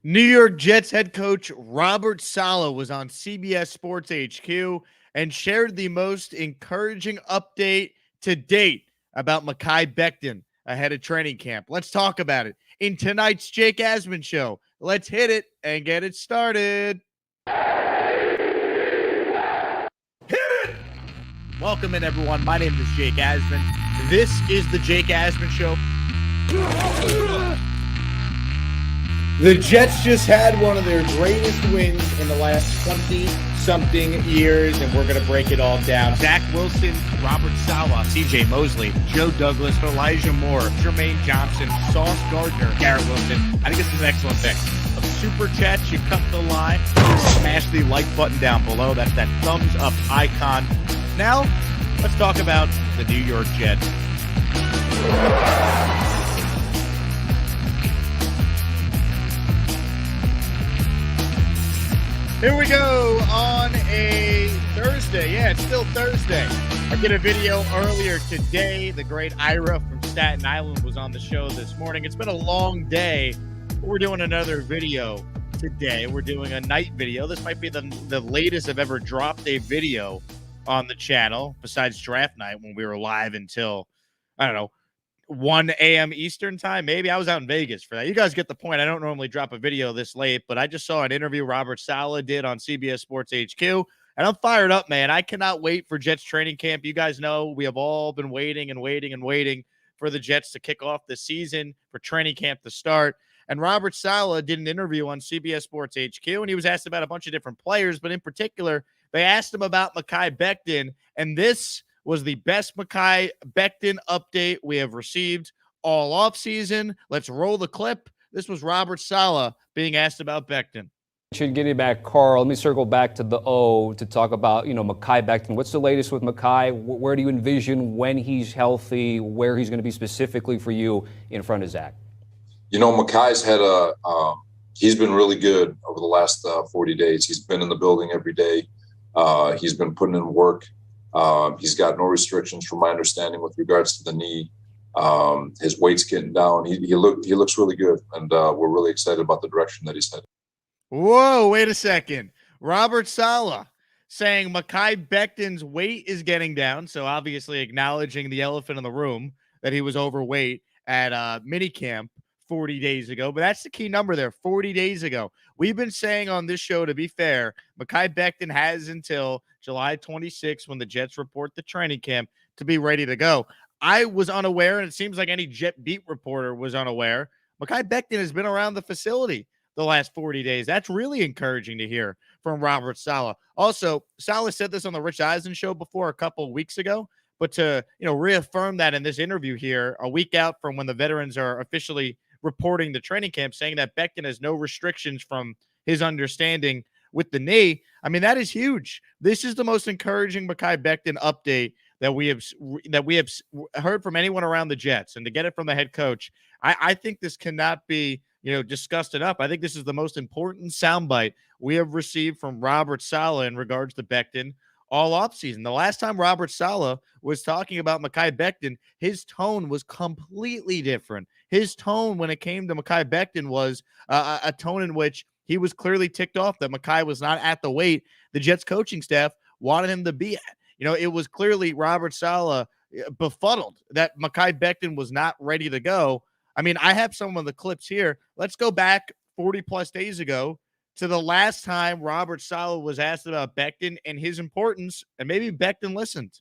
New York Jets head coach Robert Saleh was on CBS Sports HQ and shared the most encouraging update to date about Mekhi Becton ahead of training camp. Let's talk about it in tonight's Jake Asman show. Let's hit it and get it started. Hit it! Welcome in, everyone. My name is Jake Asman. This is the Jake Asman Show. The Jets just had one of their greatest wins in the last 20-something years, and we're going to break it all down. Zach Wilson, Robert Saleh, C.J. Mosley, Joe Douglas, Elijah Moore, Jermaine Johnson, Sauce Gardner, Garrett Wilson. I think this is an excellent pick. Of Super Chats, you cut the line, smash the like button down below. That's that thumbs up icon. Now, let's talk about the New York Jets. Here we go on a Thursday. Yeah, it's still Thursday. I did a video earlier today. The great Ira from Staten Island was on the show this morning. It's been a long day. We're doing another video today. We're doing a night video. This might be the latest I've ever dropped a video on the channel, besides draft night when we were live until, I don't know, 1 a.m. Eastern time. Maybe I was out in Vegas for that. You guys get the point. I don't normally drop a video this late, but I just saw an interview Robert Saleh did on CBS Sports HQ, and I'm fired up, man. I cannot wait for Jets training camp. You guys know we have all been waiting for the Jets to kick off the season, for training camp to start. And Robert Saleh did an interview on CBS Sports HQ, and he was asked about a bunch of different players, but in particular, they asked him about Mekhi Becton, and this was the best Mekhi Becton update we have received all offseason. Let's roll the clip. This was Robert Saleh being asked about Becton. Should get it back, Carl. Let me circle back to the O to talk about, Mekhi Becton. What's the latest with Mekhi? Where do you envision when he's healthy, where he's going to be specifically for you in front of Zach? Mekhi's had he's been really good over the last 40 days. He's been in the building every day. He's been putting in work. He's got no restrictions from my understanding with regards to the knee. His weight's getting down. He looks really good, and we're really excited about the direction that he's headed. Whoa, wait a second. Robert Saleh saying Mekhi Becton's weight is getting down, so obviously acknowledging the elephant in the room that he was overweight at minicamp 40 days ago. But that's the key number there, 40 days ago. We've been saying on this show, to be fair, Mekhi Becton has until July 26th when the Jets report the training camp to be ready to go. I was unaware, and it seems like any Jet beat reporter was unaware. Mekhi Becton has been around the facility the last 40 days. That's really encouraging to hear from Robert Saleh. Also, Saleh said this on the Rich Eisen show before a couple of weeks ago, but to reaffirm that in this interview here, a week out from when the veterans are officially reporting the training camp, saying that Becton has no restrictions from his understanding with the knee. I mean, that is huge. This is the most encouraging Mekhi Becton update that we have heard from anyone around the Jets, and to get it from the head coach, I think this cannot be discussed enough. I think this is the most important soundbite we have received from Robert Saleh in regards to Becton all offseason. The last time Robert Saleh was talking about Mekhi Becton, his tone was completely different. His tone when it came to Mekhi Becton was a tone in which he was clearly ticked off that Mekhi was not at the weight the Jets coaching staff wanted him to be at. It was clearly Robert Saleh befuddled that Mekhi Becton was not ready to go. I mean, I have some of the clips here. Let's go back 40 plus days ago to the last time Robert Saleh was asked about Becton and his importance, and maybe Becton listened.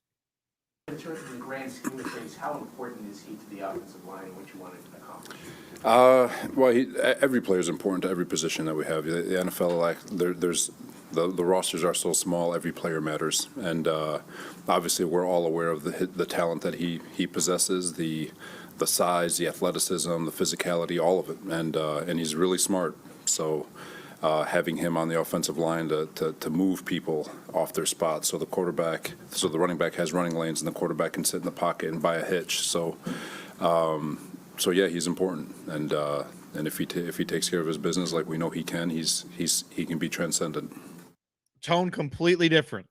In terms of the grand scheme of things, how important is he to the offensive line and what you wanted to accomplish? Every player is important to every position that we have. The NFL, the rosters are so small. Every player matters, and obviously we're all aware of the talent that he possesses, the size, the athleticism, the physicality, all of it, and he's really smart. So having him on the offensive line to move people off their spots, so the running back has running lanes, and the quarterback can sit in the pocket and buy a hitch. So yeah, he's important, and if he takes care of his business like we know he can, he can be transcendent. Tone completely different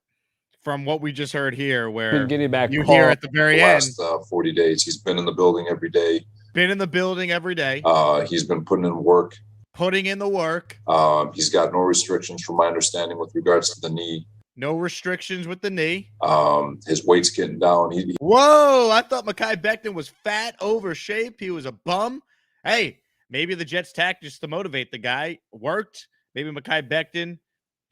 from what we just heard here, where getting back you hear at the very end. The last 40 days, he's been in the building every day. Been in the building every day. He's been putting in work. putting in the work. He's got no restrictions from my understanding with regards to the knee. No restrictions with the knee. His weight's getting down. Whoa, I thought Mekhi Becton was fat, over shape. He was a bum. Hey, maybe the Jets' tactics to motivate the guy worked. Maybe Mekhi Becton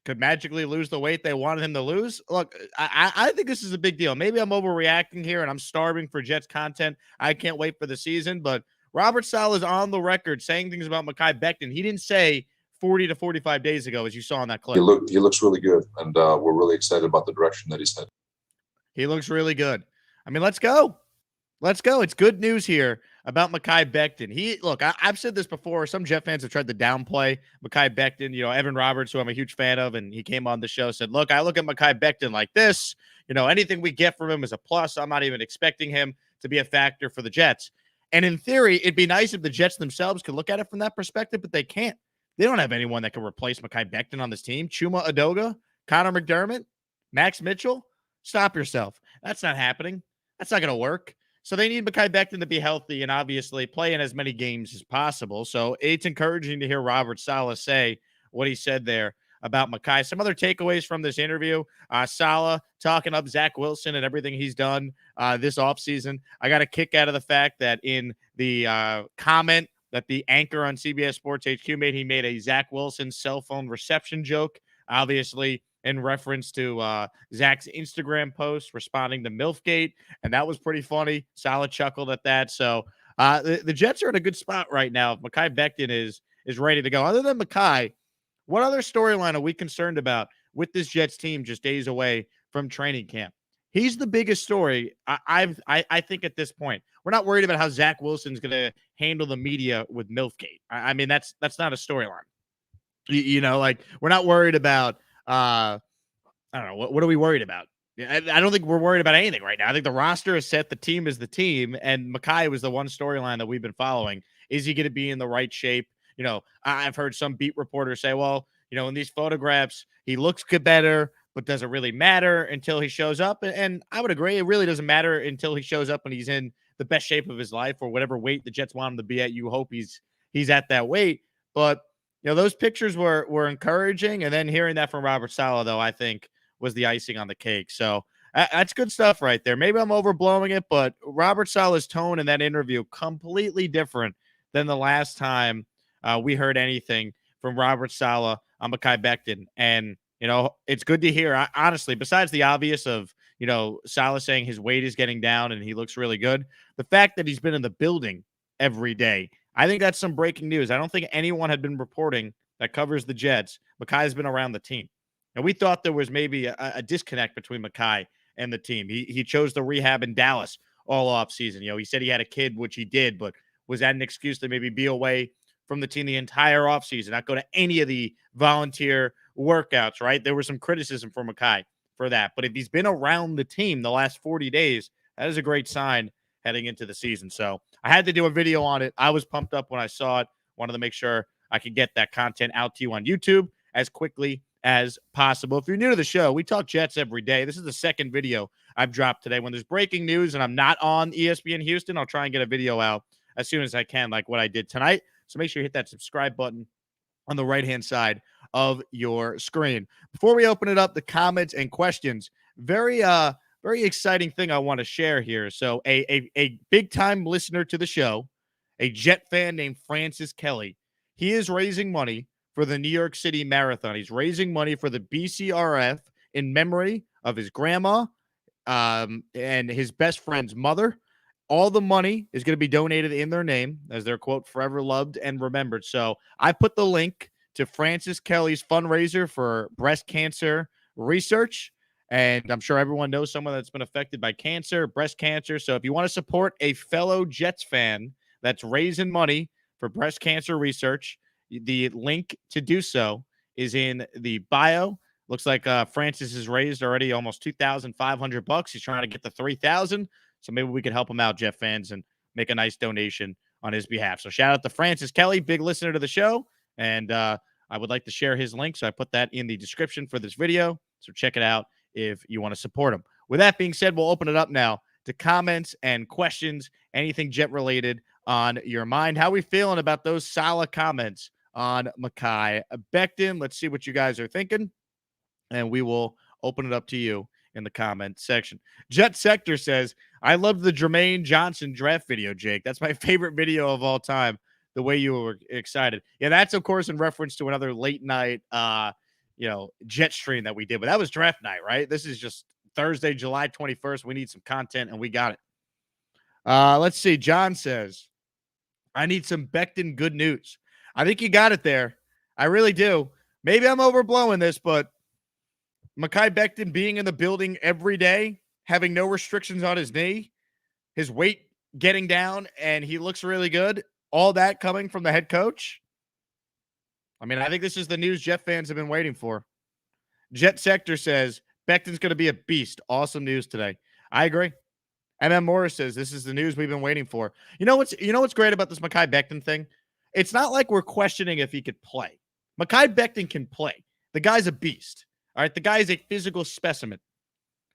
could magically lose the weight they wanted him to lose. Look, I think this is a big deal. Maybe I'm overreacting here and I'm starving for Jets content. I can't wait for the season, but Robert Saleh is on the record saying things about Mekhi Becton he didn't say 40 to 45 days ago, as you saw in that clip. He looks really good, and we're really excited about the direction that he's headed. He looks really good. I mean, let's go. Let's go. It's good news here about Mekhi Becton. I've said this before. Some Jet fans have tried to downplay Mekhi Becton. You know, Evan Roberts, who I'm a huge fan of, and he came on the show, said, look, I look at Mekhi Becton like this. You know, anything we get from him is a plus. I'm not even expecting him to be a factor for the Jets. And in theory, it'd be nice if the Jets themselves could look at it from that perspective, but they can't. They don't have anyone that can replace Mekhi Becton on this team. Chuma Adoga, Connor McDermott, Max Mitchell. Stop yourself. That's not happening. That's not going to work. So they need Mekhi Becton to be healthy and obviously play in as many games as possible. So it's encouraging to hear Robert Saleh say what he said there about Mekhi. Some other takeaways from this interview. Saleh talking up Zach Wilson and everything he's done this offseason. I got a kick out of the fact that in the comment that the anchor on CBS Sports HQ made, he made a Zach Wilson cell phone reception joke, obviously in reference to Zach's Instagram post responding to Milfgate, and that was pretty funny. Saleh chuckled at that. So the Jets are in a good spot right now. If Mekhi Becton is ready to go. Other than Mekhi, what other storyline are we concerned about with this Jets team just days away from training camp? He's the biggest story, I think, at this point. We're not worried about how Zach Wilson's going to handle the media with Milfgate. I mean, that's not a storyline. You know, like, we're not worried about I don't know. What are we worried about? I don't think we're worried about anything right now. I think the roster is set. The team is the team. And Mekhi was the one storyline that we've been following. Is he going to be in the right shape? You know, I've heard some beat reporters say, well, you know, in these photographs, he looks good better, but does it really matter until he shows up? And I would agree. It really doesn't matter until he shows up and he's in the best shape of his life or whatever weight the Jets want him to be at. You hope he's at that weight. But you know, those pictures were encouraging, and then hearing that from Robert Saleh, though, I think was the icing on the cake. So that's good stuff right there. Maybe I'm overblowing it, but Robert Saleh's tone in that interview completely different than the last time we heard anything from Robert Saleh on Mekhi Becton. And, you know, it's good to hear, honestly, besides the obvious of, you know, Saleh saying his weight is getting down and he looks really good, the fact that he's been in the building every day, I think that's some breaking news. I don't think anyone had been reporting that covers the Jets. Mekhi's been around the team. And we thought there was maybe a disconnect between Mekhi and the team. He chose the rehab in Dallas all offseason. You know, he said he had a kid, which he did, but was that an excuse to maybe be away from the team the entire offseason, not go to any of the volunteer workouts, right? There was some criticism for Mekhi for that. But if he's been around the team the last 40 days, that is a great sign heading into the season. So I had to do a video on it. I was pumped up when I saw it. Wanted to make sure I could get that content out to you on YouTube as quickly as possible. If you're new to the show, we talk Jets every day. This is the second video I've dropped today. When there's breaking news and I'm not on ESPN Houston, I'll try and get a video out as soon as I can, like what I did tonight. So make sure you hit that subscribe button on the right-hand side of your screen. Before we open it up, the comments and questions, very exciting thing I want to share here. So a big-time listener to the show, a Jet fan named Francis Kelly, he is raising money for the New York City Marathon. He's raising money for the BCRF in memory of his grandma and his best friend's mother. All the money is going to be donated in their name as they're, quote, forever loved and remembered. So I put the link to Francis Kelly's fundraiser for breast cancer research. And I'm sure everyone knows someone that's been affected by cancer, breast cancer. So if you want to support a fellow Jets fan that's raising money for breast cancer research, the link to do so is in the bio. Looks like Francis has raised already almost $2,500. He's trying to get to $3,000. So maybe we could help him out, Jet fans, and make a nice donation on his behalf. So shout out to Francis Kelly, big listener to the show. And I would like to share his link. So I put that in the description for this video. So check it out if you want to support him. With that being said, we'll open it up now to comments and questions, anything Jet related on your mind. How are we feeling about those Saleh comments on Mekhi Becton. Let's see what you guys are thinking, and we will open it up to you in the comment section. Jet Sector says, I love the Jermaine Johnson draft video, Jake. That's my favorite video of all time. The way you were excited. Yeah, that's of course in reference to another late night jet stream that we did, but that was draft night, right? This is just Thursday, July 21st. We need some content and we got it. Let's see. John says, I need some Becton good news. I think you got it there. I really do. Maybe I'm overblowing this, but Mekhi Becton being in the building every day, having no restrictions on his knee, his weight getting down, and he looks really good. All that coming from the head coach. I mean, I think this is the news Jet fans have been waiting for. Jet Sector says, Becton's going to be a beast. Awesome news today. I agree. MM Morris says, this is the news we've been waiting for. You know what's great about this Mekhi Becton thing? It's not like we're questioning if he could play. Mekhi Becton can play. The guy's a beast. All right, the guy is a physical specimen.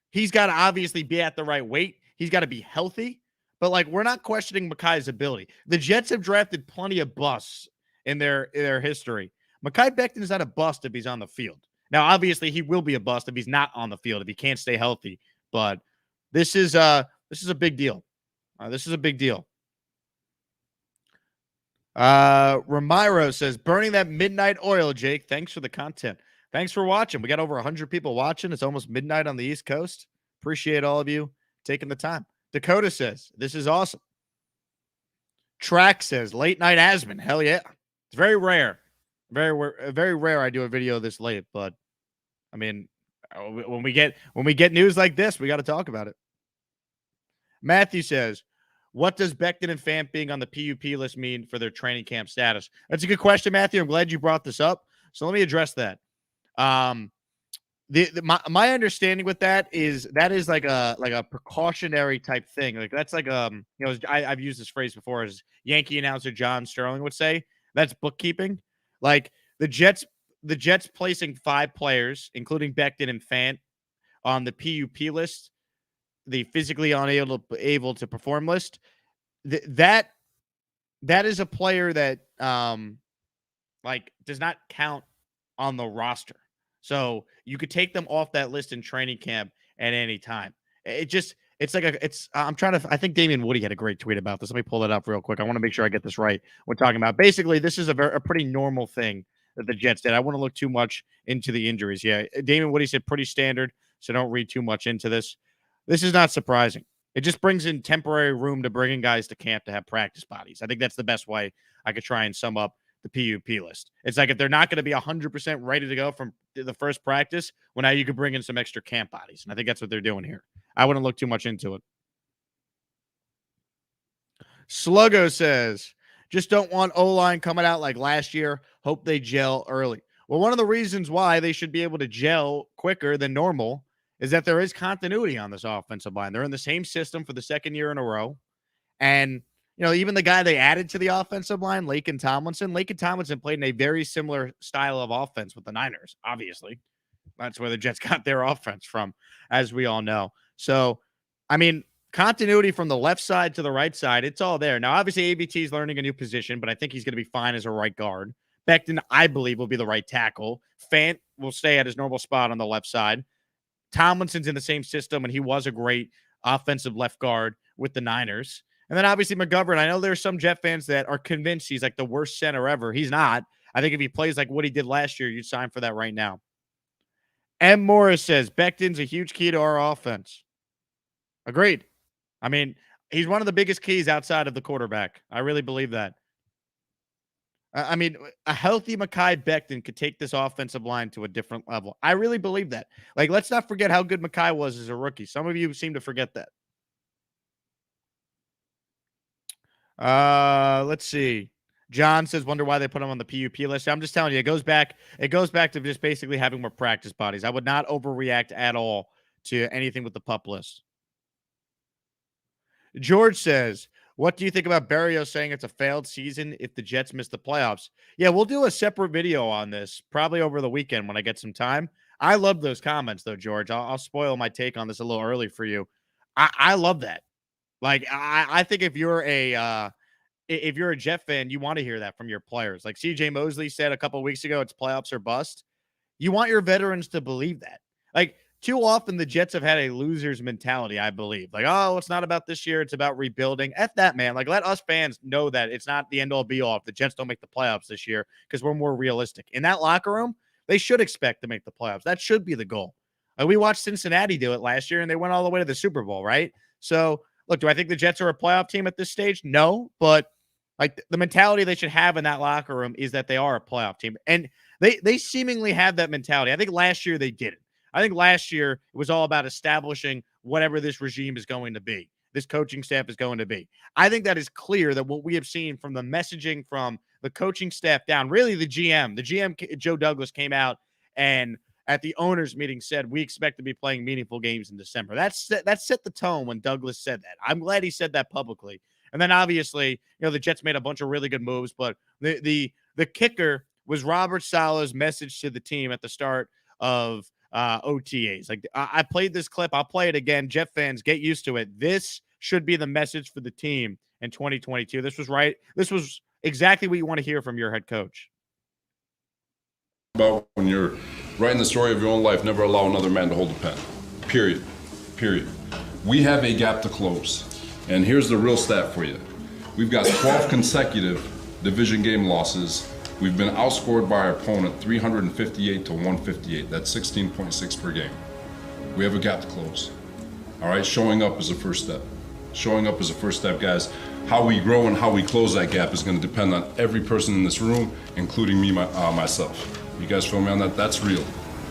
He's got to obviously be at the right weight. He's got to be healthy. But, like, we're not questioning Mekhi's ability. The Jets have drafted plenty of busts in their history. Mekhi Becton is not a bust if he's on the field. Now, obviously, he will be a bust if he's not on the field, if he can't stay healthy. But this is a big deal. This is a big deal. Ramiro says, burning that midnight oil, Jake. Thanks for the content. Thanks for watching. We got over 100 people watching. It's almost midnight on the East Coast. Appreciate all of you taking the time. Dakota says, this is awesome. Track says, late night Asman. Hell yeah. It's very rare. Very rare I do a video this late, but I mean, when we get news like this, we got to talk about it. Matthew says, what does Becton and Fant being on the PUP list mean for their training camp status? That's a good question, Matthew. I'm glad you brought this up. So let me address that. My understanding with that is like a precautionary type thing. Like that's like I've used this phrase before, as Yankee announcer John Sterling would say. That's bookkeeping. Like the Jets placing 5 players, including Becton and Fant, on the PUP list, the physically unable to perform list. That is a player that does not count on the roster. So you could take them off that list in training camp at any time. I think Damian Woody had a great tweet about this. Let me pull it up real quick. I want to make sure I get this right. We're talking about basically this is a pretty normal thing that the Jets did. I wouldn't look too much into the injuries. Yeah, Damian Woody said pretty standard, so don't read too much into this. This is not surprising. It just brings in temporary room to bring in guys to camp to have practice bodies. I think that's the best way I could try and sum up the PUP list. It's like if they're not going to be 100% ready to go from the first practice, well, now you could bring in some extra camp bodies. And I think that's what they're doing here. I wouldn't look too much into it. Sluggo says, just don't want O-line coming out like last year. Hope they gel early. Well, one of the reasons why they should be able to gel quicker than normal is that there is continuity on this offensive line. They're in the same system for the second year in a row. And even the guy they added to the offensive line, Laken Tomlinson played in a very similar style of offense with the Niners, obviously. That's where the Jets got their offense from, as we all know. So, I mean, continuity from the left side to the right side, it's all there. Now, obviously, ABT is learning a new position, but I think he's going to be fine as a right guard. Becton, I believe, will be the right tackle. Fant will stay at his normal spot on the left side. Tomlinson's in the same system, and he was a great offensive left guard with the Niners. And then obviously McGovern, I know there's some Jet fans that are convinced he's like the worst center ever. He's not. I think if he plays like what he did last year, you'd sign for that right now. M. Morris says, Becton's a huge key to our offense. Agreed. I mean, he's one of the biggest keys outside of the quarterback. I really believe that. I mean, a healthy Mekhi Becton could take this offensive line to a different level. I really believe that. Like, let's not forget how good Mekhi was as a rookie. Some of you seem to forget that. Let's see. John says, wonder why they put him on the PUP list. I'm just telling you, it goes back to just basically having more practice bodies. I would not overreact at all to anything with the PUP list. George says, what do you think about Barrio saying it's a failed season if the Jets miss the playoffs? Yeah, we'll do a separate video on this probably over the weekend when I get some time. I love those comments, though, George. I'll spoil my take on this a little early for you. I love that. Like, I think if you're if you're a Jet fan, you want to hear that from your players. Like CJ Mosley said a couple of weeks ago, it's playoffs or bust. You want your veterans to believe that. Like, too often the Jets have had a loser's mentality, I believe. Like, oh, it's not about this year. It's about rebuilding. F that, man. Like, let us fans know that it's not the end-all be-all if the Jets don't make the playoffs this year, because we're more realistic. In that locker room, they should expect to make the playoffs. That should be the goal. We watched Cincinnati do it last year, and they went all the way to the Super Bowl, right? So, look, do I think the Jets are a playoff team at this stage? No, but like the mentality they should have in that locker room is that they are a playoff team. And they seemingly have that mentality. I think last year they didn't. I think last year it was all about establishing whatever this regime is going to be, this coaching staff is going to be. I think that is clear that what we have seen from the messaging from the coaching staff down, really the GM, Joe Douglas, came out and at the owners meeting said, we expect to be playing meaningful games in December. That set the tone when Douglas said that. I'm glad he said that publicly. And then obviously, the Jets made a bunch of really good moves, but the kicker was Robert Saleh's message to the team at the start of OTAs. Like, I played this clip. I'll play it again. Jet fans, get used to it. This should be the message for the team in 2022. This was right. This was exactly what you want to hear from your head coach. About when you're writing the story of your own life, never allow another man to hold the pen. Period. We have a gap to close. And here's the real stat for you. We've got 12 consecutive division game losses. We've been outscored by our opponent 358 to 158. That's 16.6 per game. We have a gap to close. All right, showing up is the first step. Showing up is the first step, guys. How we grow and how we close that gap is going to depend on every person in this room, including me, myself. You guys feel me on that? That's real.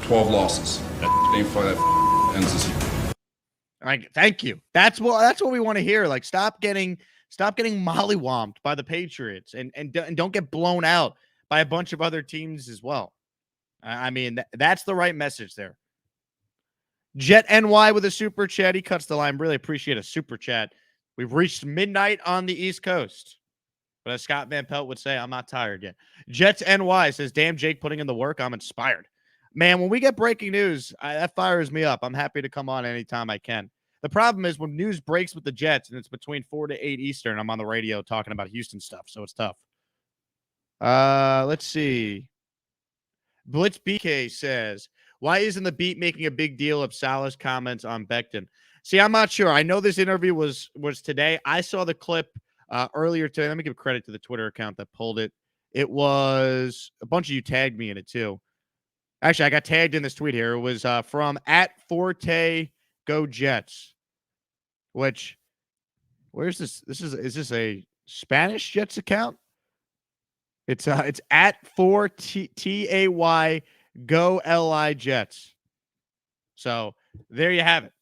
12 losses. That ain't for that ends this year. Like, thank you. That's what we want to hear. Like, stop getting mollywomped by the Patriots and don't get blown out by a bunch of other teams as well. I mean, that's the right message there. Jet NY with a super chat. He cuts the line. Really appreciate a super chat. We've reached midnight on the East Coast. But as Scott Van Pelt would say, I'm not tired yet. Jets NY says, damn, Jake putting in the work. I'm inspired. Man, when we get breaking news, that fires me up. I'm happy to come on anytime I can. The problem is when news breaks with the Jets and it's between 4 to 8 Eastern, I'm on the radio talking about Houston stuff, so it's tough. Let's see. Blitz BK says, why isn't the beat making a big deal of Saleh's comments on Becton? See, I'm not sure. I know this interview was today. I saw the clip earlier today. Let me give credit to the Twitter account that pulled it. It was a bunch of you tagged me in it too. Actually, I got tagged in this tweet here. It was from @Forte Go Jets. Which, where's this? Is this a Spanish Jets account? It's @4TAY Go LI Jets. So there you have it.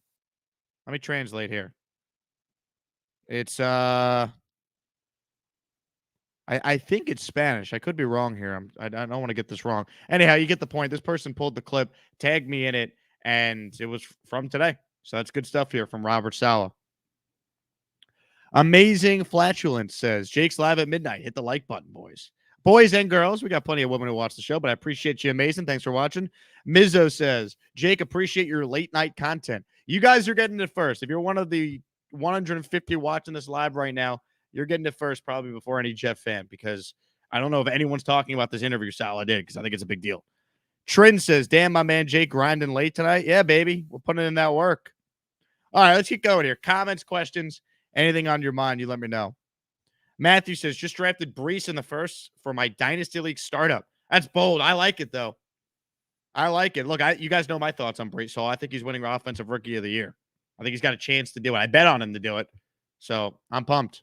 Let me translate here. It's I think it's Spanish. I could be wrong here. I don't want to get this wrong. Anyhow, you get the point. This person pulled the clip, tagged me in it, and it was from today. So that's good stuff here from Robert Saleh. Amazing Flatulence says, Jake's live at midnight. Hit the like button, boys. Boys and girls, we got plenty of women who watch the show, but I appreciate you, Amazing. Thanks for watching. Mizzo says, Jake, appreciate your late night content. You guys are getting it first. If you're one of the 150 watching this live right now, you're getting it first probably before any Jet fan, because I don't know if anyone's talking about this interview Saleh did, because I think it's a big deal. Trin says, damn, my man Jake grinding late tonight. Yeah, baby. We're putting in that work. All right, let's keep going here. Comments, questions, anything on your mind, you let me know. Matthew says, just drafted Brees in the first for my Dynasty League startup. That's bold. I like it, though. I like it. Look, you guys know my thoughts on Brees, so I think he's winning Offensive Rookie of the Year. I think he's got a chance to do it. I bet on him to do it. So I'm pumped.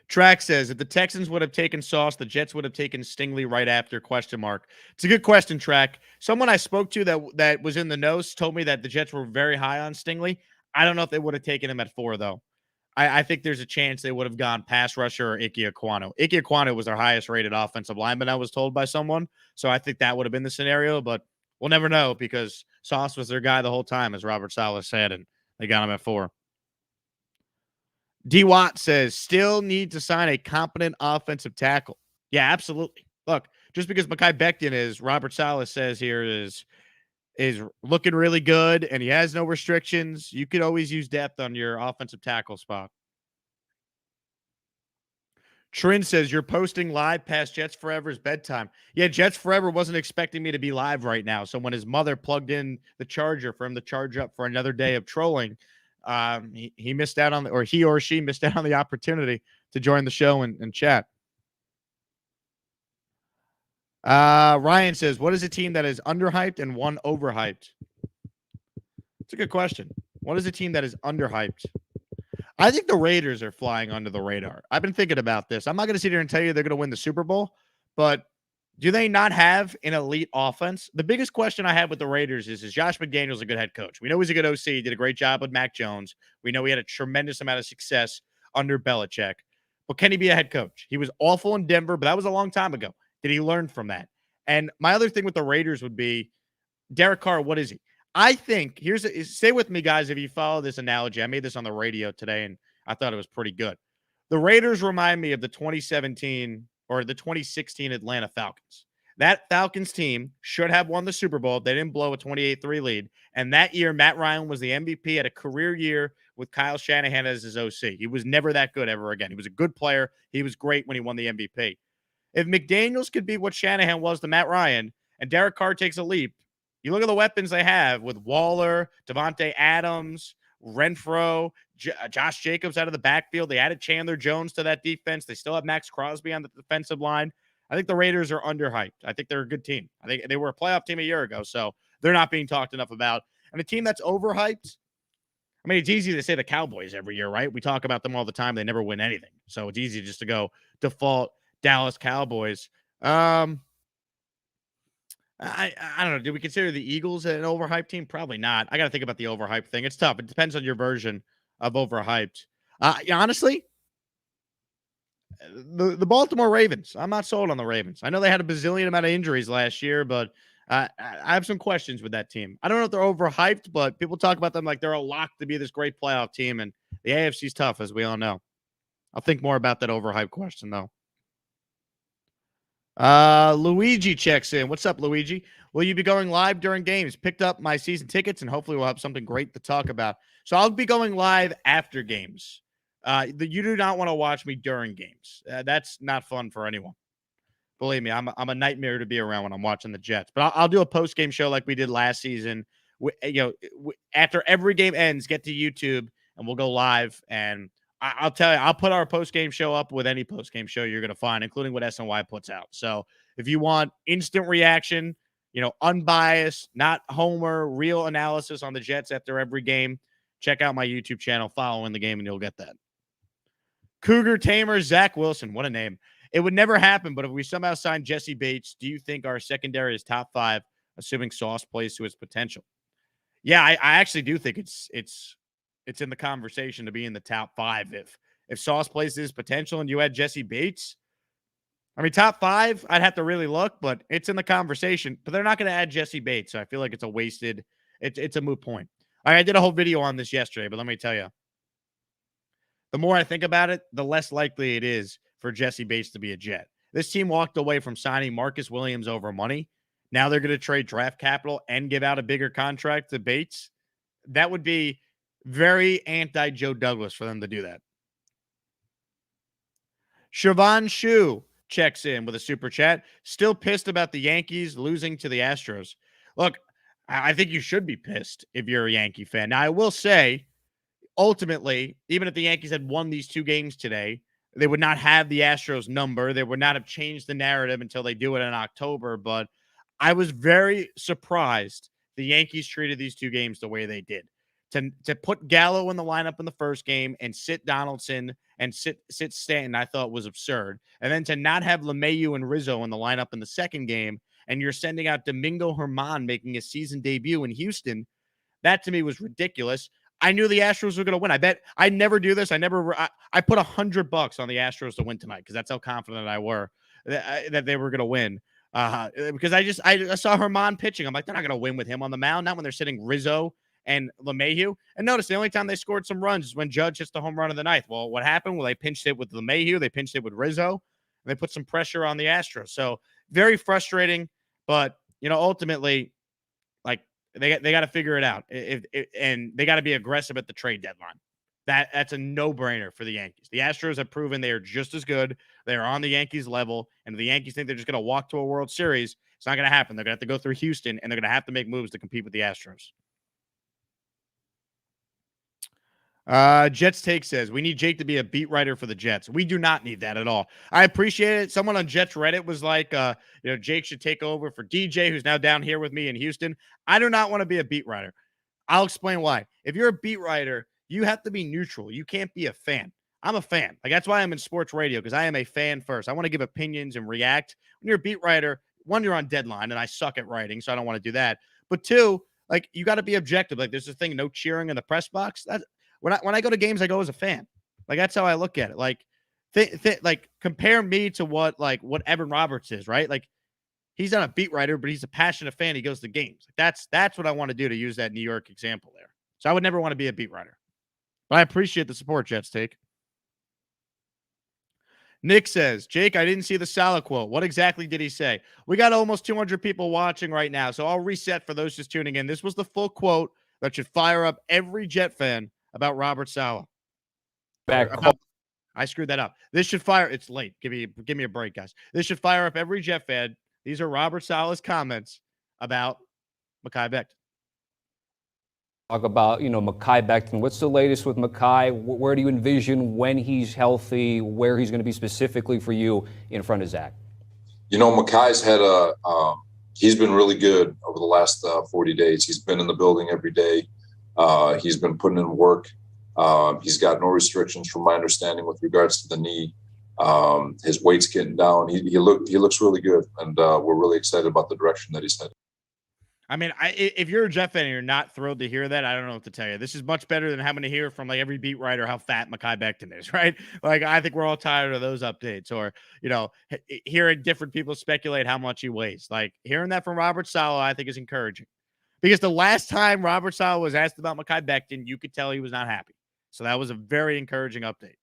Track says, if the Texans would have taken Sauce, the Jets would have taken Stingley right after, ? It's a good question, Track. Someone I spoke to that was in the nose told me that the Jets were very high on Stingley. I don't know if they would have taken him at 4, though. I think there's a chance they would have gone pass rusher or Ike Ekwonu. Ike Ekwonu was their highest rated offensive lineman, I was told by someone. So I think that would have been the scenario, but we'll never know because Sauce was their guy the whole time, as Robert Saleh said, and they got him at 4. D. Watt says, still need to sign a competent offensive tackle. Yeah, absolutely. Look, just because Mekhi Becton is, Robert Saleh says here, is looking really good and he has no restrictions, you could always use depth on your offensive tackle spot. Trin says you're posting live past Jets Forever's bedtime. Yeah, Jets Forever wasn't expecting me to be live right now. So when his mother plugged in the charger for him to charge up for another day of trolling, he missed out on, or he or she missed out on the opportunity to join the show and chat. Ryan says, what is a team that is underhyped and one overhyped? It's a good question. What is a team that is underhyped? I think the Raiders are flying under the radar. I've been thinking about this. I'm not going to sit here and tell you they're going to win the Super Bowl, but do they not have an elite offense? The biggest question I have with the Raiders is Josh McDaniels a good head coach? We know he's a good OC. He did a great job with Mac Jones. We know he had a tremendous amount of success under Belichick. But can he be a head coach? He was awful in Denver, but that was a long time ago. Did he learn from that? And my other thing with the Raiders would be Derek Carr, what is he? I think stay with me, guys. If you follow this analogy, I made this on the radio today, and I thought it was pretty good. The Raiders remind me of the 2017 or the 2016 Atlanta Falcons. That Falcons team should have won the Super Bowl. They didn't blow a 28-3 lead. And that year, Matt Ryan was the MVP, at a career year with Kyle Shanahan as his OC. He was never that good ever again. He was a good player. He was great when he won the MVP. If McDaniels could be what Shanahan was to Matt Ryan and Derek Carr takes a leap, you look at the weapons they have with Waller, Devontae Adams, Renfro, Josh Jacobs out of the backfield. They added Chandler Jones to that defense. They still have Max Crosby on the defensive line. I think the Raiders are underhyped. I think they're a good team. I think they were a playoff team a year ago, so they're not being talked enough about. And a team that's overhyped, I mean, it's easy to say the Cowboys every year, right? We talk about them all the time. They never win anything. So it's easy just to go default Dallas Cowboys. I don't know. Do we consider the Eagles an overhyped team? Probably not. I got to think about the overhyped thing. It's tough. It depends on your version of overhyped. Honestly, the Baltimore Ravens. I'm not sold on the Ravens. I know they had a bazillion amount of injuries last year, but I have some questions with that team. I don't know if they're overhyped, but people talk about them like they're a lock to be this great playoff team, and the AFC's tough, as we all know. I'll think more about that overhyped question, though. Luigi checks in. What's up, Luigi? Will you be going live during games? Picked up my season tickets, and hopefully we'll have something great to talk about. So I'll be going live after games. You do not want to watch me during games. That's not fun for anyone. Believe me, I'm a nightmare to be around when I'm watching the Jets. But I'll do a post game show like we did last season. After every game ends, get to YouTube and we'll go live. And I'll tell you, I'll put our post game show up with any post game show you're going to find, including what SNY puts out. So if you want instant reaction, unbiased, not homer, real analysis on the Jets after every game, check out my YouTube channel, following the game, and you'll get that. Cougar Tamer, Zach Wilson. What a name. It would never happen, but if we somehow sign Jesse Bates, do you think our secondary is top 5, assuming Sauce plays to its potential? Yeah, I actually do think it's in the conversation to be in the top 5. If Sauce plays to his potential and you had Jesse Bates, I mean, top 5, I'd have to really look, but it's in the conversation. But they're not going to add Jesse Bates, so I feel like it's it's a moot point. I did a whole video on this yesterday, but let me tell you, the more I think about it, the less likely it is for Jesse Bates to be a Jet. This team walked away from signing Marcus Williams over money. Now they're going to trade draft capital and give out a bigger contract to Bates. That would be very anti-Joe Douglas for them to do that. Siobhan Shu checks in with a super chat. Still pissed about the Yankees losing to the Astros. Look, I think you should be pissed if you're a Yankee fan. Now, I will say, ultimately, even if the Yankees had won these 2 games today, they would not have the Astros number. They would not have changed the narrative until they do it in October. But I was very surprised the Yankees treated these 2 games the way they did. To put Gallo in the lineup in the first game and sit Donaldson and sit Stanton, I thought was absurd. And then to not have LeMahieu and Rizzo in the lineup in the second game, and you're sending out Domingo Germán making his season debut in Houston, that to me was ridiculous. I knew the Astros were going to win. I bet I never do this. I put $100 on the Astros to win tonight because that's how confident I were that they were going to win. Because I saw Germán pitching. I'm like, they're not going to win with him on the mound. Not when they're sitting Rizzo and LeMahieu. And notice the only time they scored some runs is when Judge hits the home run of the ninth. Well, what happened? Well, they pinched it with LeMahieu. They pinched it with Rizzo. And they put some pressure on the Astros. So very frustrating. But, ultimately, like, they got to figure it out. And they got to be aggressive at the trade deadline. That's a no-brainer for the Yankees. The Astros have proven they are just as good. They're on the Yankees level, and if the Yankees think they're just going to walk to a World Series, it's not going to happen. They're going to have to go through Houston, and they're going to have to make moves to compete with the Astros. Jets Take says, we need Jake to be a beat writer for the Jets. We do not need that at all. I appreciate it. Someone on Jets Reddit was like, Jake should take over for DJ, who's now down here with me in Houston. I do not want to be a beat writer. I'll explain why. If you're a beat writer, you have to be neutral. You can't be a fan. I'm a fan. Like, that's why I'm in sports radio, because I am a fan first. I want to give opinions and react. When you're a beat writer, one, you're on deadline, and I suck at writing, so I don't want to do that. But two, like, you got to be objective. Like, there's this thing, no cheering in the press box. That when I go to games, I go as a fan. Like, that's how I look at it. Like, like, compare me to what Evan Roberts is, right? Like, he's not a beat writer, but he's a passionate fan. He goes to games. That's what I want to do, to use that New York example there. So I would never want to be a beat writer. But I appreciate the support, Jets Take. Nick says, Jake, I didn't see the Saleh quote. What exactly did he say? We got almost 200 people watching right now, so I'll reset for those just tuning in. This was the full quote that should fire up every Jet fan about Robert Saleh. I screwed that up. This should fire. It's late. Give me a break, guys. This should fire up every Jet fan. These are Robert Saleh's comments about Mekhi Becton. Talk about, Mekhi Becton. What's the latest with Mekhi? Where do you envision when he's healthy, where he's going to be specifically for you in front of Zach? Mekhi's had he's been really good over the last 40 days. He's been in the building every day. He's been putting in work. He's got no restrictions from my understanding with regards to the knee. His weight's getting down. He looks really good, and we're really excited about the direction that he's headed. I mean, if you're a Jet fan and you're not thrilled to hear that, I don't know what to tell you. This is much better than having to hear from every beat writer how fat Mekhi Becton is, right? Like, I think we're all tired of those updates, or hearing different people speculate how much he weighs. Like, hearing that from Robert Saleh, I think is encouraging, because the last time Robert Saleh was asked about Mekhi Becton, you could tell he was not happy. So that was a very encouraging update.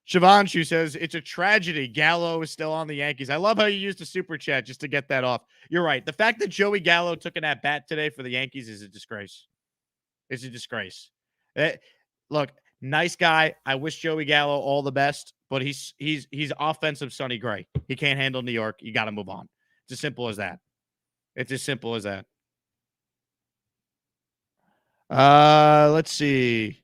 Shivanshu says, it's a tragedy Gallo is still on the Yankees. I love how you used a super chat just to get that off. You're right. The fact that Joey Gallo took an at-bat today for the Yankees is a disgrace. It's a disgrace. Look, nice guy. I wish Joey Gallo all the best, but he's offensive Sonny Gray. He can't handle New York. You got to move on. It's as simple as that. It's as simple as that. Let's see.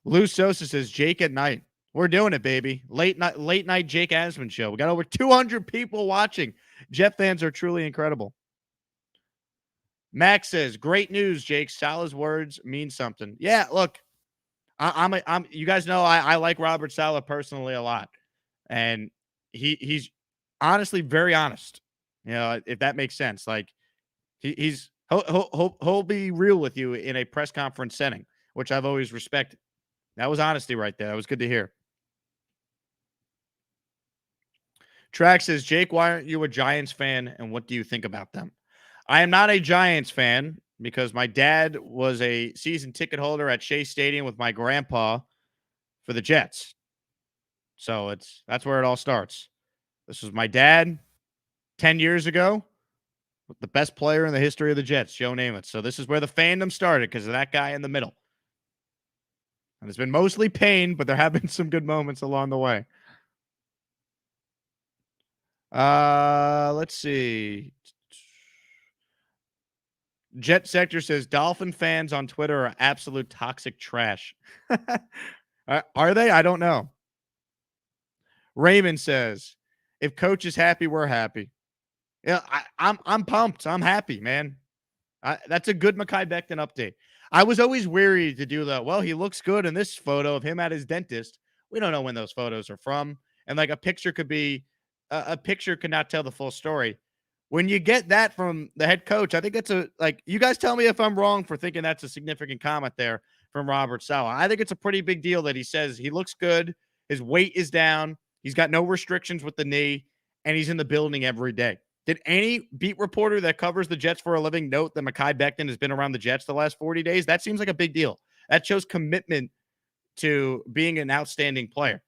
Lou Sosa says, Jake at night. We're doing it, baby. Late night Jake Asman show. We got over 200 people watching. Jet fans are truly incredible. Max says, great news, Jake. Saleh's words mean something. Yeah, look, I'm you guys know I like Robert Saleh personally a lot. And he's honestly very honest. If that makes sense. Like, he'll be real with you in a press conference setting, which I've always respected. That was honesty right there. That was good to hear. Track says, Jake, why aren't you a Giants fan, and what do you think about them? I am not a Giants fan because my dad was a season ticket holder at Shea Stadium with my grandpa for the Jets. So that's where it all starts. This was my dad 10 years ago with the best player in the history of the Jets, Joe Namath. So this is where the fandom started, because of that guy in the middle. And it's been mostly pain, but there have been some good moments along the way. Let's see. Jet Sector says, Dolphin fans on Twitter are absolute toxic trash. Are they? I don't know. Raymond says, if coach is happy, we're happy. Yeah, I'm pumped. I'm happy, man. That's a good Mekhi Becton update. I was always weary to do that. Well, he looks good in this photo of him at his dentist. We don't know when those photos are from. And like, a picture could be, a picture could not tell the full story. When you get that from the head coach, I think that's you guys tell me if I'm wrong for thinking that's a significant comment there from Robert Saleh. I think it's a pretty big deal that he says he looks good. His weight is down. He's got no restrictions with the knee, and he's in the building every day. Did any beat reporter that covers the Jets for a living note that Mekhi Becton has been around the Jets the last 40 days? That seems like a big deal. That shows commitment to being an outstanding player.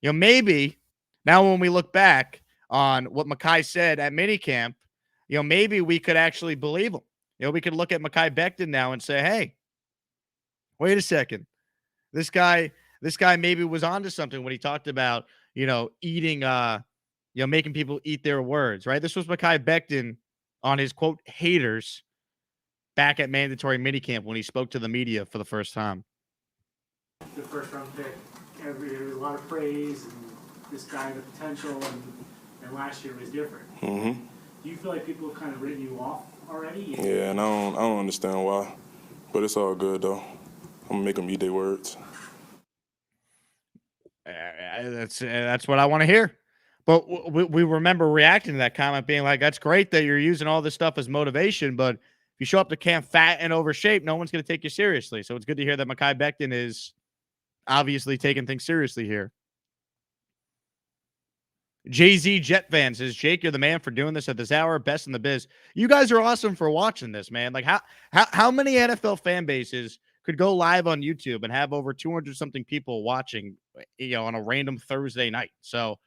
Maybe now when we look back on what Mekhi said at minicamp, maybe we could actually believe him. We could look at Mekhi Becton now and say, hey, wait a second. This guy maybe was onto something when he talked about, eating, making people eat their words, right? This was Mekhi Becton on his quote haters back at mandatory minicamp when he spoke to the media for the first time. The first round pick, a lot of praise, and this guy had the potential, and last year was different. Mm-hmm. Do you feel like people have kind of written you off already? Yeah, and I don't understand why, but it's all good though. I'm gonna make them eat their words. That's what I want to hear. But we remember reacting to that comment being like, that's great that you're using all this stuff as motivation, but if you show up to camp fat and over shape, no one's going to take you seriously. So it's good to hear that Mekhi Becton is obviously taking things seriously here. Jay-Z Jet fan says, Jake, you're the man for doing this at this hour. Best in the biz. You guys are awesome for watching this, man. Like how many NFL fan bases could go live on YouTube and have over 200 something people watching, on a random Thursday night? So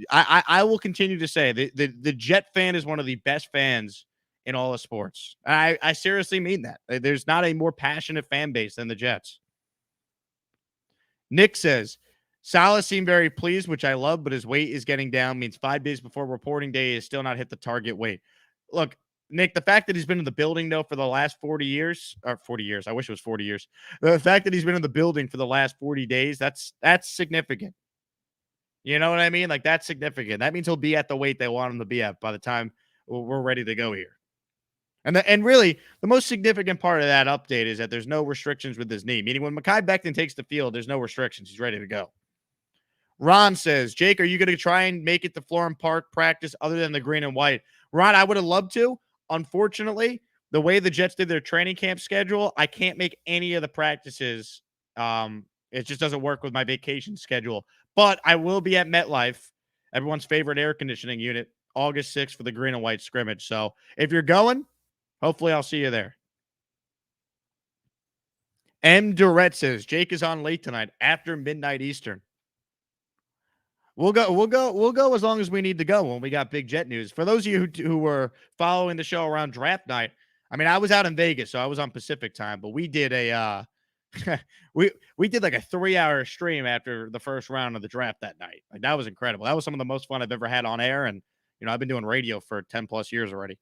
I will continue to say the Jet fan is one of the best fans in all of sports. I seriously mean that. There's not a more passionate fan base than the Jets. Nick says, Saleh seemed very pleased, which I love, but his weight is getting down, means 5 days before reporting day is still not hit the target weight. Look, Nick, the fact that he's been in the building, though, for the last 40 years, I wish it was 40 years. The fact that he's been in the building for the last 40 days, that's significant. You know what I mean? Like, that's significant. That means he'll be at the weight they want him to be at by the time we're ready to go here. And really, the most significant part of that update is that there's no restrictions with his knee, meaning when Mekhi Becton takes the field, there's no restrictions. He's ready to go. Ron says, Jake, are you going to try and make it to Florham Park practice other than the green and white? Ron, I would have loved to. Unfortunately, the way the Jets did their training camp schedule, I can't make any of the practices. It just doesn't work with my vacation schedule. But I will be at MetLife, everyone's favorite air conditioning unit, August 6th for the green and white scrimmage. So if you're going, hopefully I'll see you there. M. Durrett says, Jake is on late tonight after midnight Eastern. We'll go as long as we need to go when we got big Jet news. For those of you who were following the show around draft night, I mean, I was out in Vegas, so I was on Pacific time, but we did a we did like a 3-hour stream after the first round of the draft that night. Like, that was incredible. That was some of the most fun I've ever had on air, and I've been doing radio for 10 plus years already.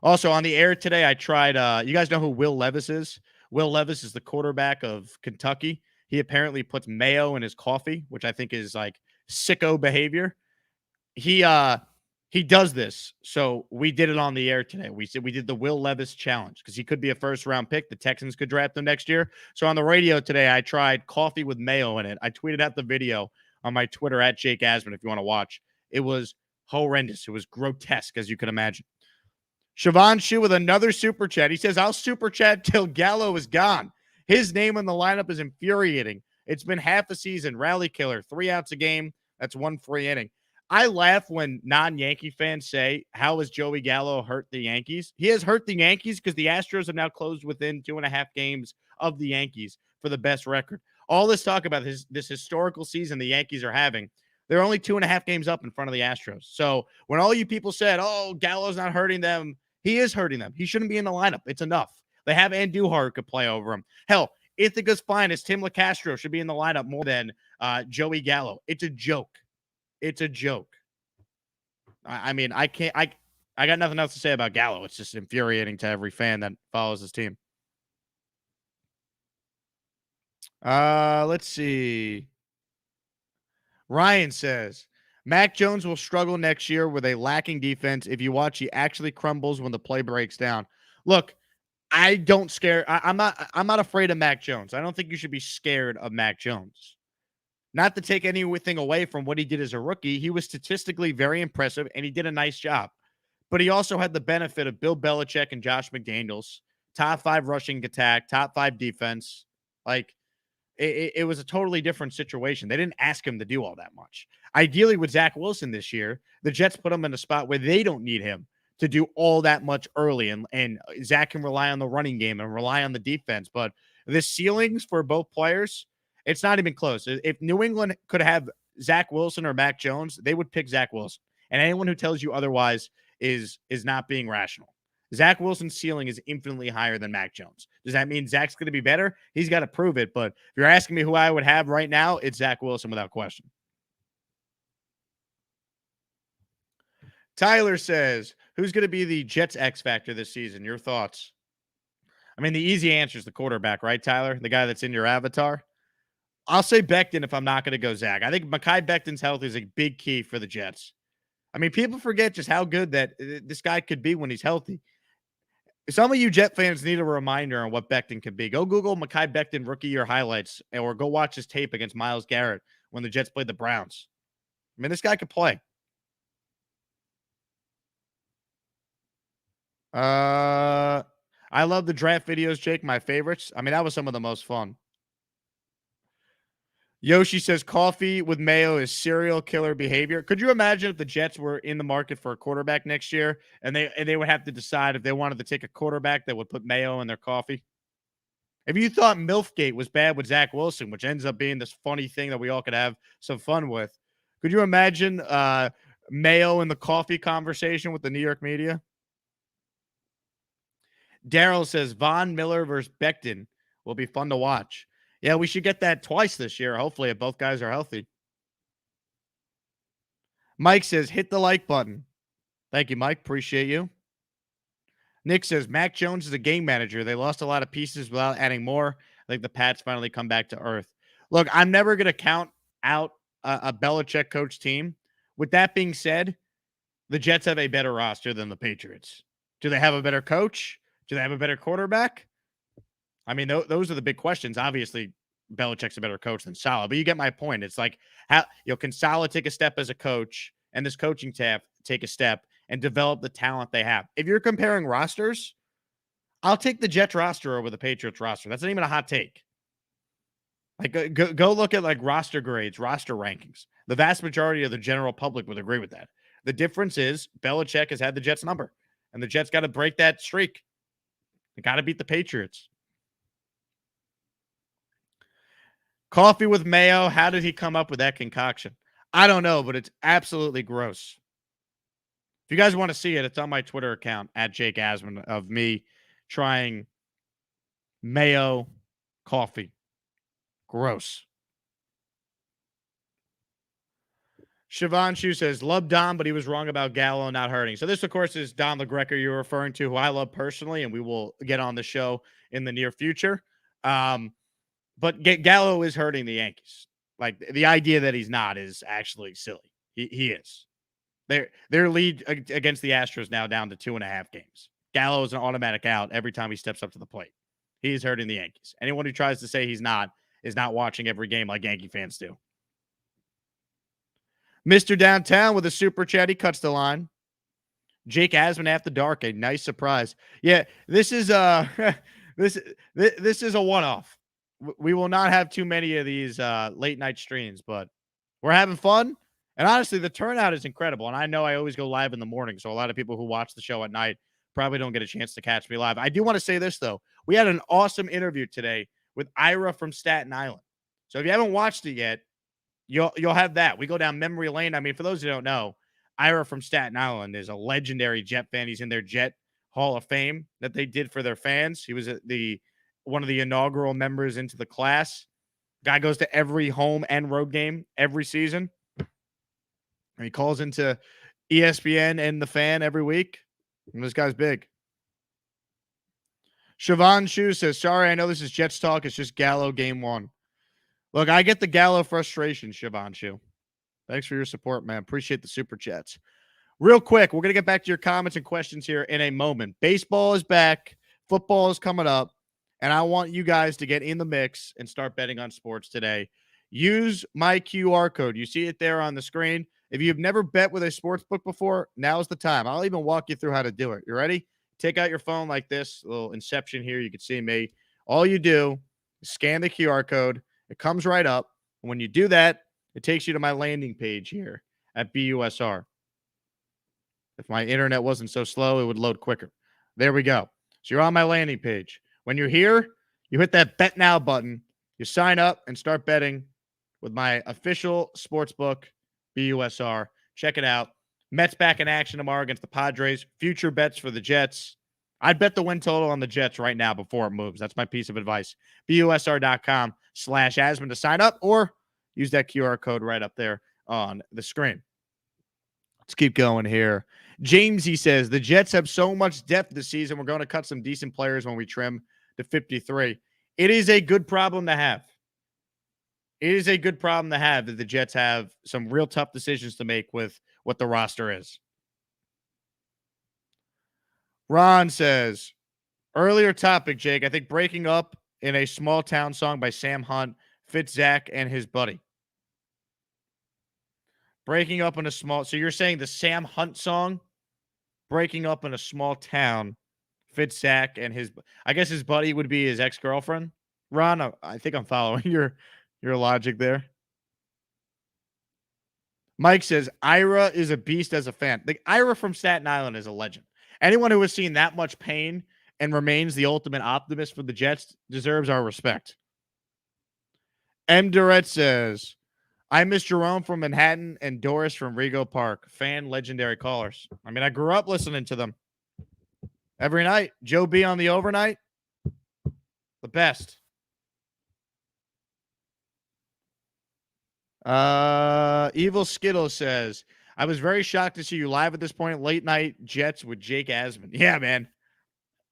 Also on the air today, I tried. You guys know who Will Levis is? Will Levis is the quarterback of Kentucky. He apparently puts mayo in his coffee, which I think is like sicko behavior. He does this. So we did it on the air today. We did the Will Levis challenge because he could be a first round pick. The Texans could draft him next year. So on the radio today, I tried coffee with mayo in it. I tweeted out the video on my Twitter at Jake Asman if you want to watch. It was horrendous. It was grotesque, as you can imagine. Siobhan Shu with another super chat. He says, I'll super chat till Gallo is gone. His name in the lineup is infuriating. It's been half a season. Rally killer. 3 outs a game. That's 1 free inning. I laugh when non-Yankee fans say, how has Joey Gallo hurt the Yankees? He has hurt the Yankees because the Astros have now closed within 2.5 games of the Yankees for the best record. All this talk about this historical season the Yankees are having, they're only 2.5 games up in front of the Astros. So when all you people said, oh, Gallo's not hurting them, he is hurting them. He shouldn't be in the lineup. It's enough. They have Andujar who could play over him. Hell, Ithaca's finest, Tim LeCastro, should be in the lineup more than Joey Gallo. It's a joke. It's a joke. I mean, I got nothing else to say about Gallo. It's just infuriating to every fan that follows his team. Let's see. Ryan says, Mac Jones will struggle next year with a lacking defense. If you watch, he actually crumbles when the play breaks down. Look, I'm not afraid of Mac Jones. I don't think you should be scared of Mac Jones. Not to take anything away from what he did as a rookie. He was statistically very impressive, and he did a nice job. But he also had the benefit of Bill Belichick and Josh McDaniels, top 5 rushing attack, top 5 defense. Like, it was a totally different situation. They didn't ask him to do all that much. Ideally, with Zach Wilson this year, the Jets put him in a spot where they don't need him to do all that much early, and Zach can rely on the running game and rely on the defense. But the ceilings for both players, it's not even close. If New England could have Zach Wilson or Mac Jones, they would pick Zach Wilson. And anyone who tells you otherwise is not being rational. Zach Wilson's ceiling is infinitely higher than Mac Jones. Does that mean Zach's going to be better? He's got to prove it. But if you're asking me who I would have right now, it's Zach Wilson without question. Tyler says, who's going to be the Jets X factor this season? Your thoughts? I mean, the easy answer is the quarterback, right, Tyler? The guy that's in your avatar. I'll say Becton if I'm not going to go Zach. I think Mekhi Becton's health is a big key for the Jets. I mean, people forget just how good that this guy could be when he's healthy. Some of you Jet fans need a reminder on what Becton could be. Go Google Mekhi Becton rookie year highlights or go watch his tape against Myles Garrett when the Jets played the Browns. I mean, this guy could play. I love the draft videos, Jake. My favorites. I mean, that was some of the most fun. Yoshi says coffee with mayo is serial killer behavior. Could you imagine if the Jets were in the market for a quarterback next year and they would have to decide if they wanted to take a quarterback that would put mayo in their coffee? If you thought Milfgate was bad with Zach Wilson, which ends up being this funny thing that we all could have some fun with, could you imagine mayo in the coffee conversation with the New York media? Daryl says Von Miller versus Becton will be fun to watch. Yeah, we should get that twice this year. Hopefully, if both guys are healthy. Mike says, hit the like button. Thank you, Mike. Appreciate you. Nick says, Mac Jones is a game manager. They lost a lot of pieces without adding more. I think the Pats finally come back to earth. Look, I'm never going to count out a Belichick coach team. With that being said, the Jets have a better roster than the Patriots. Do they have a better coach? Do they have a better quarterback? I mean, those are the big questions. Obviously, Belichick's a better coach than Saleh, but you get my point. It's like, how can Saleh take a step as a coach and this coaching staff take a step and develop the talent they have? If you're comparing rosters, I'll take the Jets roster over the Patriots roster. That's not even a hot take. Like, go look at like roster grades, roster rankings. The vast majority of the general public would agree with that. The difference is Belichick has had the Jets number, and the Jets got to break that streak. They got to beat the Patriots. Coffee with mayo. How did he come up with that concoction? I don't know, but it's absolutely gross. If you guys want to see it, it's on my Twitter account at Jake Asman of me trying mayo coffee. Gross. Siobhan Shu says, love Dom, but he was wrong about Gallo not hurting. So this, of course, is Don LaGreca you're referring to, who I love personally, and we will get on the show in the near future. But Gallo is hurting the Yankees. Like, the idea that he's not is actually silly. He is. Their lead against the Astros now down to 2.5 games. Gallo is an automatic out every time he steps up to the plate. He's hurting the Yankees. Anyone who tries to say he's not is not watching every game like Yankee fans do. Mr. Downtown with a super chat. He cuts the line. Jake Asman after dark. A nice surprise. Yeah, this is this is a one-off. We will not have too many of these late night streams, but we're having fun. And honestly, the turnout is incredible. And I know I always go live in the morning, so a lot of people who watch the show at night probably don't get a chance to catch me live. I do want to say this, though. We had an awesome interview today with Ira from Staten Island. So if you haven't watched it yet, you'll have that. We go down memory lane. I mean, for those who don't know, Ira from Staten Island is a legendary Jet fan. He's in their Jet Hall of Fame that they did for their fans. He was one of the inaugural members into the class. Guy goes to every home and road game every season. And he calls into ESPN and the Fan every week. And this guy's big. Siobhan Shu says, sorry, I know this is Jets talk. It's just Gallo game 1. Look, I get the Gallo frustration, Siobhan Shu. Thanks for your support, man. Appreciate the super chats. Real quick, we're going to get back to your comments and questions here in a moment. Baseball is back. Football is coming up. And I want you guys to get in the mix and start betting on sports today. Use my QR code. You see it there on the screen. If you've never bet with a sports book before, now's the time. I'll even walk you through how to do it. You ready? Take out your phone like this. A little inception here. You can see me. All you do is scan the QR code. It comes right up. And when you do that, it takes you to my landing page here at BUSR. If my internet wasn't so slow, it would load quicker. There we go. So you're on my landing page. When you're here, you hit that Bet Now button. You sign up and start betting with my official sportsbook, BUSR. Check it out. Mets back in action tomorrow against the Padres. Future bets for the Jets. I'd bet the win total on the Jets right now before it moves. That's my piece of advice. BUSR.com/Asman to sign up, or use that QR code right up there on the screen. Let's keep going here. James, he says, the Jets have so much depth this season. We're going to cut some decent players when we trim to 53. It is a good problem to have. It is a good problem to have that the Jets have some real tough decisions to make with what the roster is. Ron says, earlier topic, Jake, I think breaking up in a small town song by Sam Hunt fits Zach and his buddy. Breaking up in a small, so you're saying the Sam Hunt song, breaking up in a small town, fits Zach and his, I guess his buddy would be his ex-girlfriend. Ron, I think I'm following your logic there. Mike says, Ira is a beast as a fan. Like, Ira from Staten Island is a legend. Anyone who has seen that much pain and remains the ultimate optimist for the Jets deserves our respect. M. Durrett says, I miss Jerome from Manhattan and Doris from Rego Park. Fan legendary callers. I mean, I grew up listening to them every night. Joe B on the overnight. The best. Evil Skittle says, I was very shocked to see you live at this point. Late night Jets with Jake Asman. Yeah, man.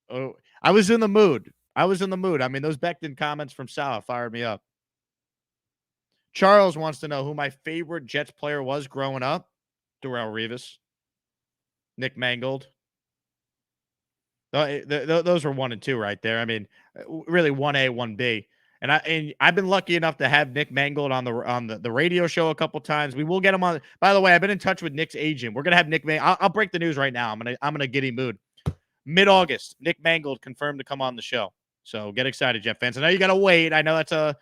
Oh, I was in the mood. I mean, those Becton comments from Saleh fired me up. Charles wants to know who my favorite Jets player was growing up. Darrelle Revis. Nick Mangold. Those were 1 and 2 right there. I mean, really 1A, 1B. And I've been lucky enough to have Nick Mangold on the radio show a couple times. We will get him on. By the way, I've been in touch with Nick's agent. We're gonna have Nick Mangold. I'll break the news right now. I'm gonna giddy mood. Mid-August, Nick Mangold confirmed to come on the show. So get excited, Jet fans. I know you gotta wait. I know that's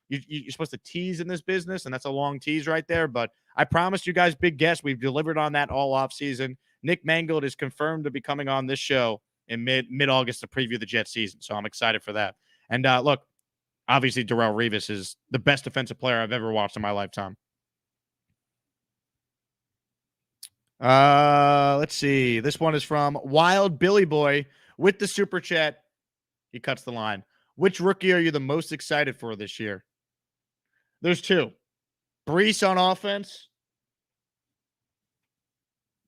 you're supposed to tease in this business, and that's a long tease right there. But I promised you guys big guests. We've delivered on that all off season. Nick Mangold is confirmed to be coming on this show in mid-August to preview the Jets season. So I'm excited for that. And look, obviously Darrelle Revis is the best defensive player I've ever watched in my lifetime. Let's see. This one is from Wild Billy Boy with the super chat. He cuts the line. Which rookie are you the most excited for this year? There's two. Brees on offense.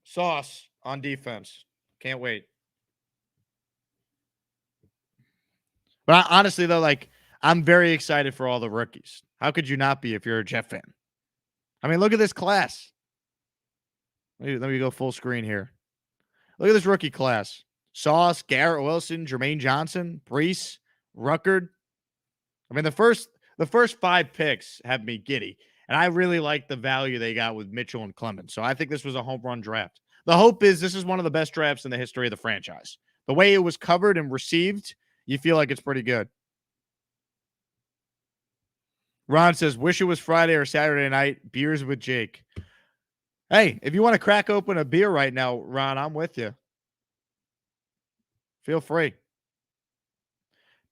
Sauce on defense. Can't wait. But honestly, though, I'm very excited for all the rookies. How could you not be if you're a Jet fan? I mean, look at this class. Let me go full screen here. Look at this rookie class. Sauce, Garrett Wilson, Jermaine Johnson, Brees, Ruckert. I mean, the first 5 picks have me giddy. And I really like the value they got with Mitchell and Clemens. So I think this was a home run draft. The hope is this is one of the best drafts in the history of the franchise. The way it was covered and received, you feel like it's pretty good. Ron says, wish it was Friday or Saturday night. Beers with Jake. Hey, if you want to crack open a beer right now, Ron, I'm with you. Feel free.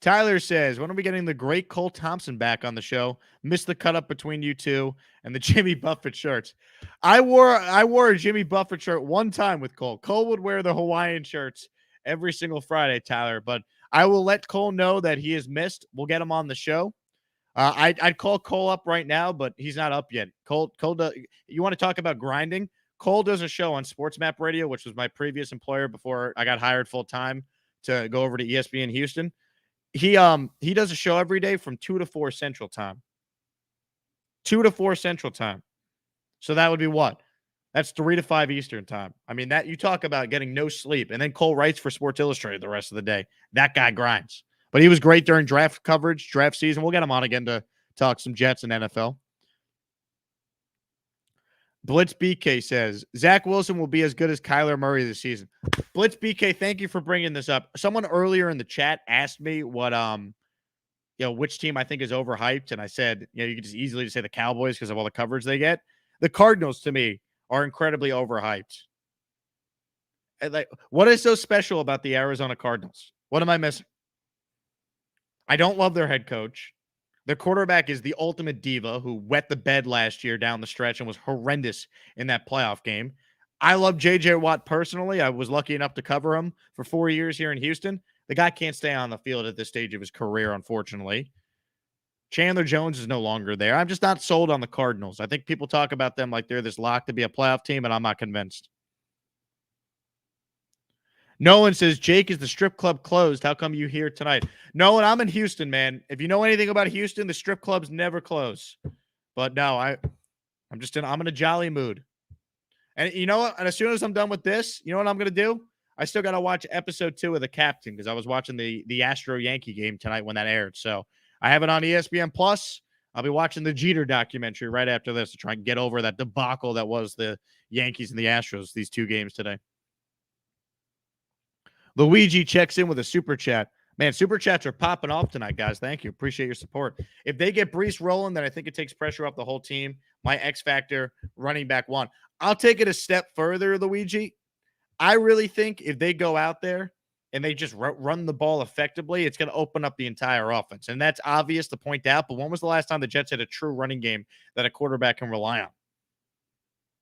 Tyler says, when are we getting the great Cole Thompson back on the show? Missed the cut up between you two and the Jimmy Buffett shirts. I wore a Jimmy Buffett shirt one time with Cole. Cole would wear the Hawaiian shirts every single Friday, Tyler. But I will let Cole know that he is missed. We'll get him on the show. I'd call Cole up right now, but he's not up yet. Cole does, you want to talk about grinding? Cole does a show on Sports Map Radio, which was my previous employer before I got hired full time to go over to ESPN Houston. He does a show every day from 2 to 4 Central Time. 2 to 4 Central Time. So that would be what? That's 3 to 5 Eastern Time. I mean, that you talk about getting no sleep. And then Cole writes for Sports Illustrated the rest of the day. That guy grinds. But he was great during draft coverage, draft season. We'll get him on again to talk some Jets and NFL. Blitz BK says, Zach Wilson will be as good as Kyler Murray this season. Blitz BK, thank you for bringing this up. Someone earlier in the chat asked me what, which team I think is overhyped. And I said, you could just easily say the Cowboys because of all the coverage they get. The Cardinals, to me, are incredibly overhyped. And what is so special about the Arizona Cardinals? What am I missing? I don't love their head coach. Their quarterback is the ultimate diva who wet the bed last year down the stretch and was horrendous in that playoff game. I love J.J. Watt personally. I was lucky enough to cover him for 4 years here in Houston. The guy can't stay on the field at this stage of his career, unfortunately. Chandler Jones is no longer there. I'm just not sold on the Cardinals. I think people talk about them like they're this lock to be a playoff team, and I'm not convinced. Nolan says, Jake, is the strip club closed? How come you here tonight? Nolan, I'm in Houston, man. If you know anything about Houston, the strip clubs never close. But no, I'm in a jolly mood. And you know what? And as soon as I'm done with this, you know what I'm going to do? I still got to watch episode 2 of The Captain because I was watching the Astro-Yankee game tonight when that aired. So I have it on ESPN Plus. I'll be watching the Jeter documentary right after this to try and get over that debacle that was the Yankees and the Astros, these 2 games today. Luigi checks in with a super chat. Man, super chats are popping off tonight, guys. Thank you. Appreciate your support. If they get Brees rolling, then I think it takes pressure off the whole team. My X factor, running back 1. I'll take it a step further, Luigi. I really think if they go out there and they just run the ball effectively, it's going to open up the entire offense. And that's obvious to point out. But when was the last time the Jets had a true running game that a quarterback can rely on?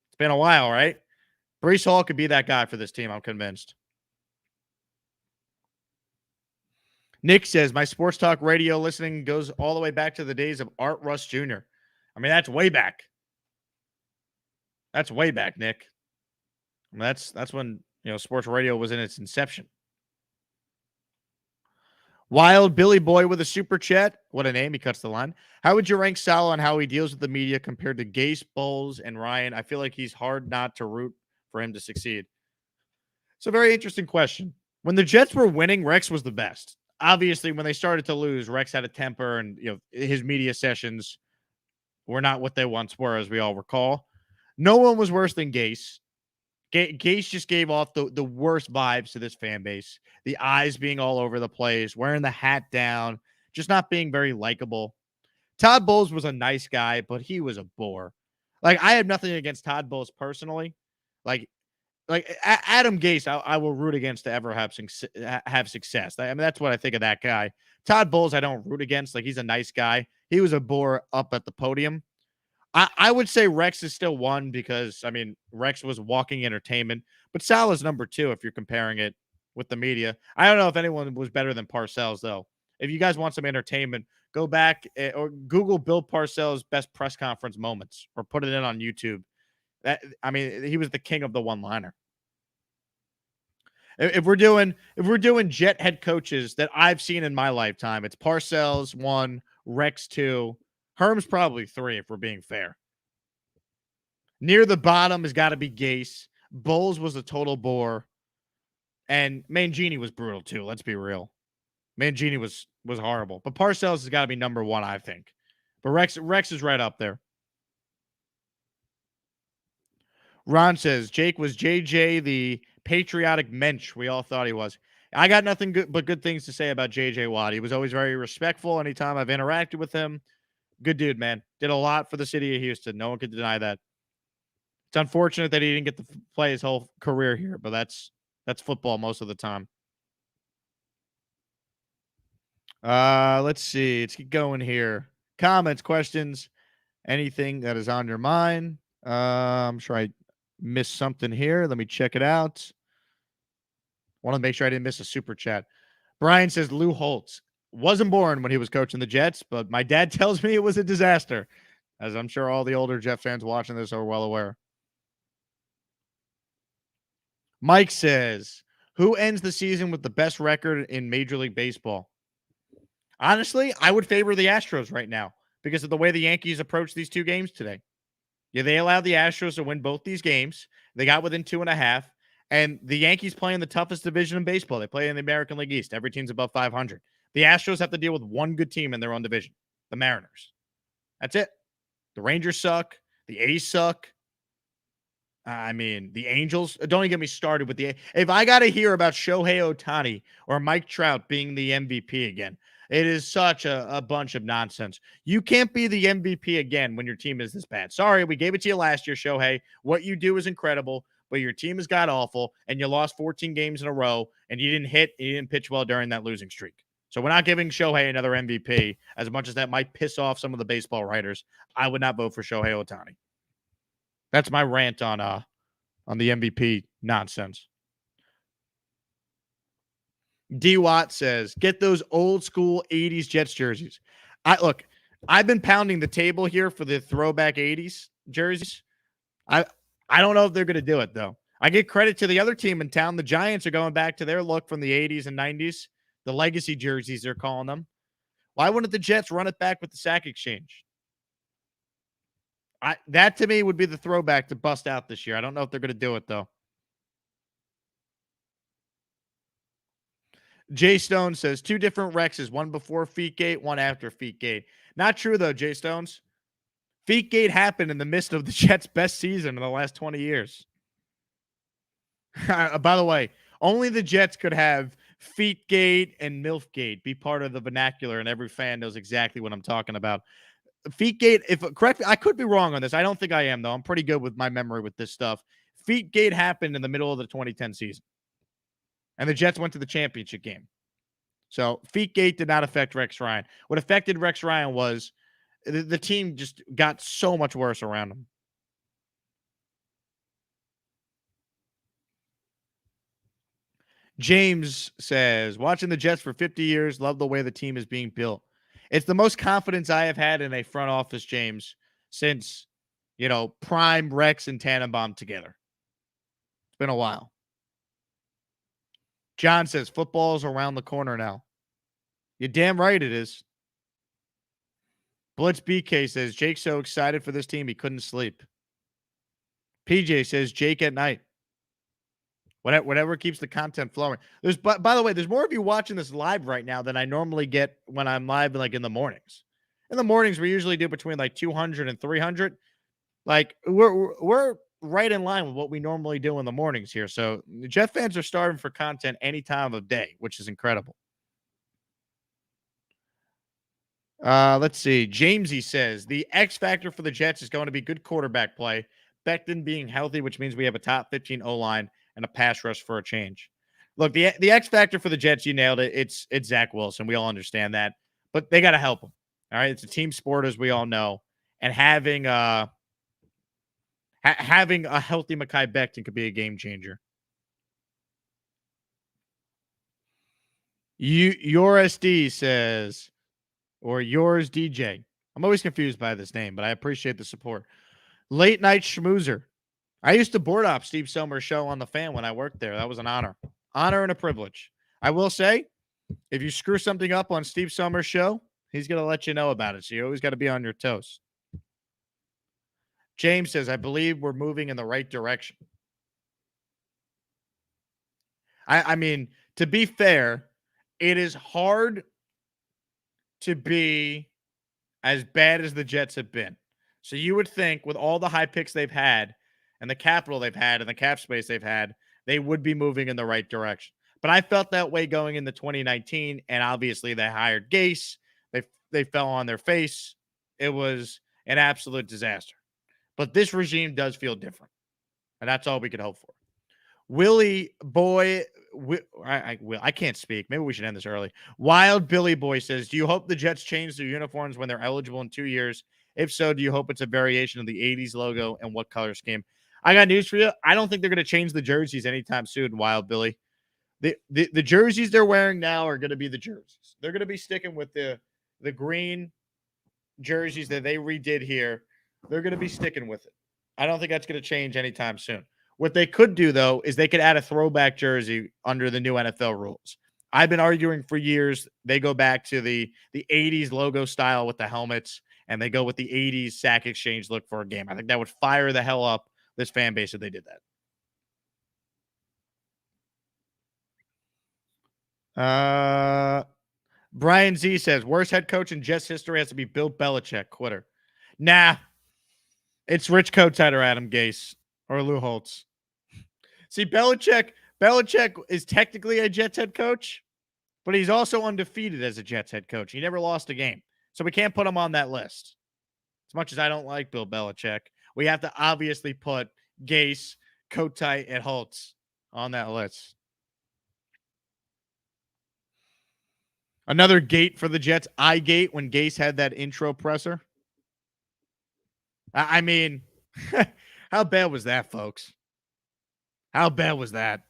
It's been a while, right? Brees Hall could be that guy for this team, I'm convinced. Nick says, my sports talk radio listening goes all the way back to the days of Art Russ Jr. I mean, that's way back. That's way back, Nick. I mean, that's when, sports radio was in its inception. Wild Billy Boy with a super chat. What a name. He cuts the line. How would you rank Saleh on how he deals with the media compared to Gase, Bowles, and Ryan? I feel like he's hard not to root for him to succeed. It's a very interesting question. When the Jets were winning, Rex was the best. Obviously, when they started to lose, Rex had a temper, and his media sessions were not what they once were, as we all recall. No one was worse than Gase. Gase just gave off the worst vibes to this fan base. The eyes being all over the place, wearing the hat down, just not being very likable. Todd Bowles was a nice guy, but he was a bore. Like, I have nothing against Todd Bowles personally. Like Adam Gase, I will root against to ever have success. I mean, that's what I think of that guy. Todd Bowles, I don't root against. Like, he's a nice guy. He was a bore up at the podium. I would say Rex is still 1 because, I mean, Rex was walking entertainment. But Saleh's number 2 if you're comparing it with the media. I don't know if anyone was better than Parcells, though. If you guys want some entertainment, go back or Google Bill Parcells' best press conference moments or put it in on YouTube. He was the king of the one-liner. If we're doing Jet head coaches that I've seen in my lifetime, it's Parcells 1, Rex 2, Herm's probably 3 if we're being fair. Near the bottom has got to be Gase. Bowles was a total bore, and Mangini was brutal too. Let's be real. Mangini was horrible, but Parcells has got to be number 1, I think. But Rex is right up there. Ron says, Jake, was JJ the patriotic mensch we all thought he was? I got nothing but good things to say about JJ Watt. He was always very respectful anytime I've interacted with him. Good dude, man. Did a lot for the city of Houston. No one could deny that. It's unfortunate that he didn't get to play his whole career here, but that's football most of the time. Let's see. Let's get going here. Comments, questions, anything that is on your mind. I'm sure I missed something here. Let me check it out. Want to make sure I didn't miss a super chat. Brian says Lou Holtz wasn't born when he was coaching the Jets, but my dad tells me it was a disaster, as I'm sure all the older Jet fans watching this are well aware. Mike says, who ends the season with the best record in Major League Baseball? Honestly, I would favor the Astros right now because of the way the Yankees approached these 2 games today. Yeah, they allowed the Astros to win both these games. They got within 2.5. And the Yankees play in the toughest division in baseball. They play in the American League East. Every team's above 500. The Astros have to deal with one good team in their own division, the Mariners. That's it. The Rangers suck. The A's suck. The Angels. Don't even get me started with the. If I got to hear about Shohei Ohtani or Mike Trout being the MVP again, it is such a bunch of nonsense. You can't be the MVP again when your team is this bad. Sorry, we gave it to you last year, Shohei. What you do is incredible, but your team has got awful, and you lost 14 games in a row, and you didn't pitch well during that losing streak. So we're not giving Shohei another MVP. As much as that might piss off some of the baseball writers, I would not vote for Shohei Ohtani. That's my rant on on the MVP nonsense. D. Watt says, get those old school 80s Jets jerseys. I've been pounding the table here for the throwback 80s jerseys. I don't know if they're going to do it, though. I give credit to the other team in town. The Giants are going back to their look from the 80s and 90s, the legacy jerseys they're calling them. Why wouldn't the Jets run it back with the sack exchange? That to me would be the throwback to bust out this year. I don't know if they're going to do it, though. Jay Stone says 2 different Rexes, one before Feetgate, one after Feetgate. Not true, though, Jay Stones. Feetgate happened in the midst of the Jets' best season in the last 20 years. By the way, only the Jets could have Feetgate and Milfgate be part of the vernacular, and every fan knows exactly what I'm talking about. Feetgate, correct, I could be wrong on this. I don't think I am, though. I'm pretty good with my memory with this stuff. Feetgate happened in the middle of the 2010 season, and the Jets went to the championship game. So Feetgate did not affect Rex Ryan. What affected Rex Ryan was the team just got so much worse around him. James says, watching the Jets for 50 years, love the way the team is being built. It's the most confidence I have had in a front office, James, since, prime Rex and Tannenbaum together. It's been a while. John says, football's around the corner now. You're damn right it is. Blitz BK says, Jake's so excited for this team, he couldn't sleep. PJ says, Jake at night. Whatever keeps the content flowing. By the way, there's more of you watching this live right now than I normally get when I'm live in the mornings. In the mornings, we usually do between 200 and 300. We're right in line with what we normally do in the mornings here. So the Jet fans are starving for content any time of day, which is incredible. Let's see. Jamesy says the X factor for the Jets is going to be good quarterback play. Becton being healthy, which means we have a top 15 O-line and a pass rush for a change. Look, the X factor for the Jets, you nailed it. It's Zach Wilson. We all understand that, but they got to help him. All right, it's a team sport, as we all know, and having a healthy Mekhi Becton could be a game changer. Your SD says, or yours DJ. I'm always confused by this name, but I appreciate the support. Late night schmoozer. I used to board op Steve Sommer's show on the Fan when I worked there. That was an honor and a privilege. I will say, if you screw something up on Steve Sommer's show, he's going to let you know about it. So you always got to be on your toes. James says, I believe we're moving in the right direction. I mean, to be fair, it is hard to be as bad as the Jets have been. So you would think with all the high picks they've had and the capital they've had and the cap space they've had, they would be moving in the right direction. But I felt that way going into 2019, and obviously they hired Gase. They fell on their face. It was an absolute disaster. But this regime does feel different, and that's all we could hope for. Willie Boy, I can't speak. Maybe we should end this early. Wild Billy Boy says, do you hope the Jets change their uniforms when they're eligible in 2 years? If so, do you hope it's a variation of the 80s logo, and what color scheme? I got news for you. I don't think they're going to change the jerseys anytime soon, Wild Billy. The jerseys they're wearing now are going to be the jerseys. They're going to be sticking with the green jerseys that they redid here. They're going to be sticking with it. I don't think that's going to change anytime soon. What they could do, though, is they could add a throwback jersey under the new NFL rules. I've been arguing for years. They go back to the 80s logo style with the helmets, and they go with the 80s sack exchange look for a game. I think that would fire the hell up this fan base if they did that. Brian Z says, worst head coach in Jets history has to be Bill Belichick. Quitter. Nah. It's Rich Kotite or Adam Gase or Lou Holtz. See, Belichick is technically a Jets head coach, but he's also undefeated as a Jets head coach. He never lost a game. So we can't put him on that list. As much as I don't like Bill Belichick, we have to obviously put Gase, Kotite, and Holtz on that list. Another gate for the Jets, eye gate, when Gase had that intro presser. I mean, how bad was that, folks? How bad was that?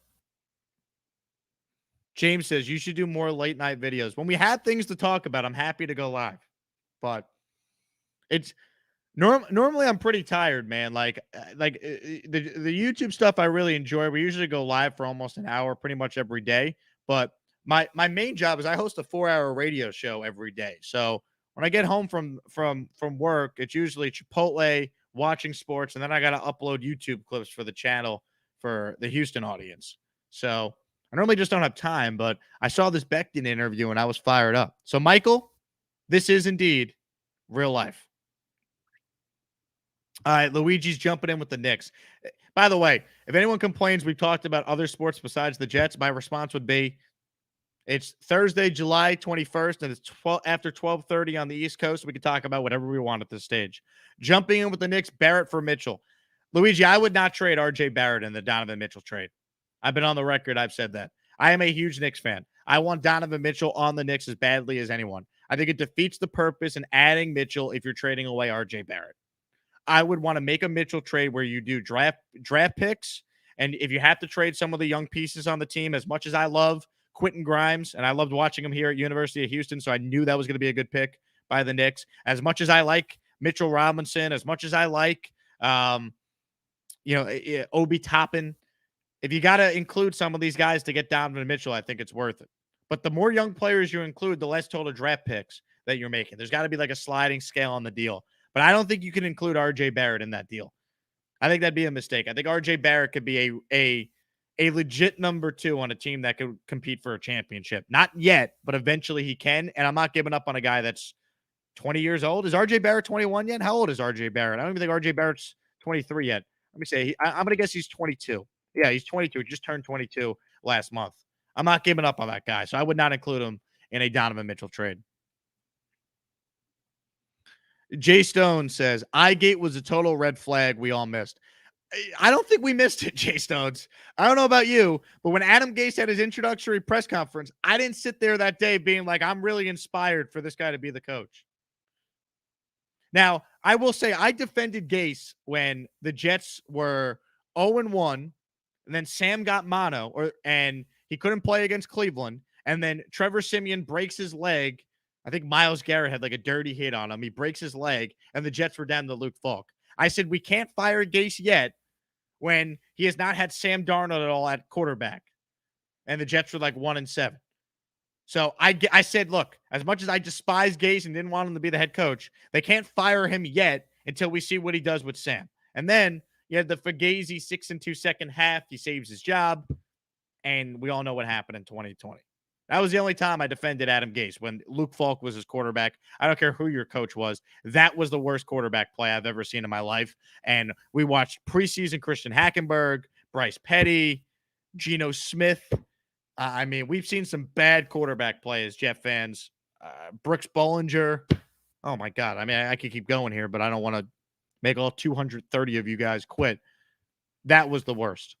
James says you should do more late night videos. When we have things to talk about, I'm happy to go live. But it's normally I'm pretty tired, man. The YouTube stuff I really enjoy. We usually go live for almost an hour pretty much every day. But my main job is I host a 4-hour radio show every day. So when I get home from work, it's usually Chipotle, watching sports, and then I got to upload YouTube clips for the channel for the Houston audience. So I normally just don't have time, but I saw this Becton interview and I was fired up. So Michael, this is indeed real life. All right, Luigi's jumping in with the Knicks. By the way, if anyone complains we've talked about other sports besides the Jets, my response would be it's Thursday, July 21st, and it's after 12:30 on the East Coast. We can talk about whatever we want at this stage. Jumping in with the Knicks, Barrett for Mitchell. Luigi, I would not trade RJ Barrett in the Donovan Mitchell trade. I've been on the record. I've said that. I am a huge Knicks fan. I want Donovan Mitchell on the Knicks as badly as anyone. I think it defeats the purpose in adding Mitchell if you're trading away RJ Barrett. I would want to make a Mitchell trade where you do draft picks. And if you have to trade some of the young pieces on the team, as much as I love Quentin Grimes, and I loved watching him here at University of Houston, so I knew that was going to be a good pick by the Knicks. As much as I like Mitchell Robinson, as much as I like, Obi Toppin, if you got to include some of these guys to get Donovan Mitchell, I think it's worth it. But the more young players you include, the less total draft picks that you're making. There's got to be like a sliding scale on the deal. But I don't think you can include RJ Barrett in that deal. I think that'd be a mistake. I think RJ Barrett could be a legit number 2 on a team that could compete for a championship. Not yet, but eventually he can. And I'm not giving up on a guy that's 20 years old. Is RJ Barrett 21 yet? How old is RJ Barrett? I don't even think RJ Barrett's 23 yet. Let me say, I'm going to guess he's 22. Yeah, he's 22. He just turned 22 last month. I'm not giving up on that guy, so I would not include him in a Donovan Mitchell trade. Jay Stone says, "Igate was a total red flag we all missed." I don't think we missed it, Jay Stones. I don't know about you, but when Adam Gase had his introductory press conference, I didn't sit there that day being like, I'm really inspired for this guy to be the coach. Now, I will say I defended Gase when the Jets were 0-1, and then Sam got mono, and he couldn't play against Cleveland, and then Trevor Siemian breaks his leg. I think Myles Garrett had like a dirty hit on him. He breaks his leg, and the Jets were down to Luke Falk. I said, we can't fire Gase yet when he has not had Sam Darnold at all at quarterback. And the Jets were like 1-7. So I said, look, as much as I despise Gase and didn't want him to be the head coach, they can't fire him yet until we see what he does with Sam. And then you had the Fugazi 6-2 second half. He saves his job. And we all know what happened in 2020. That was the only time I defended Adam Gase, when Luke Falk was his quarterback. I don't care who your coach was. That was the worst quarterback play I've ever seen in my life. And we watched preseason Christian Hackenberg, Bryce Petty, Geno Smith. We've seen some bad quarterback play as Jet fans. Brooks Bollinger. Oh, my God. I could keep going here, but I don't want to make all 230 of you guys quit. That was the worst.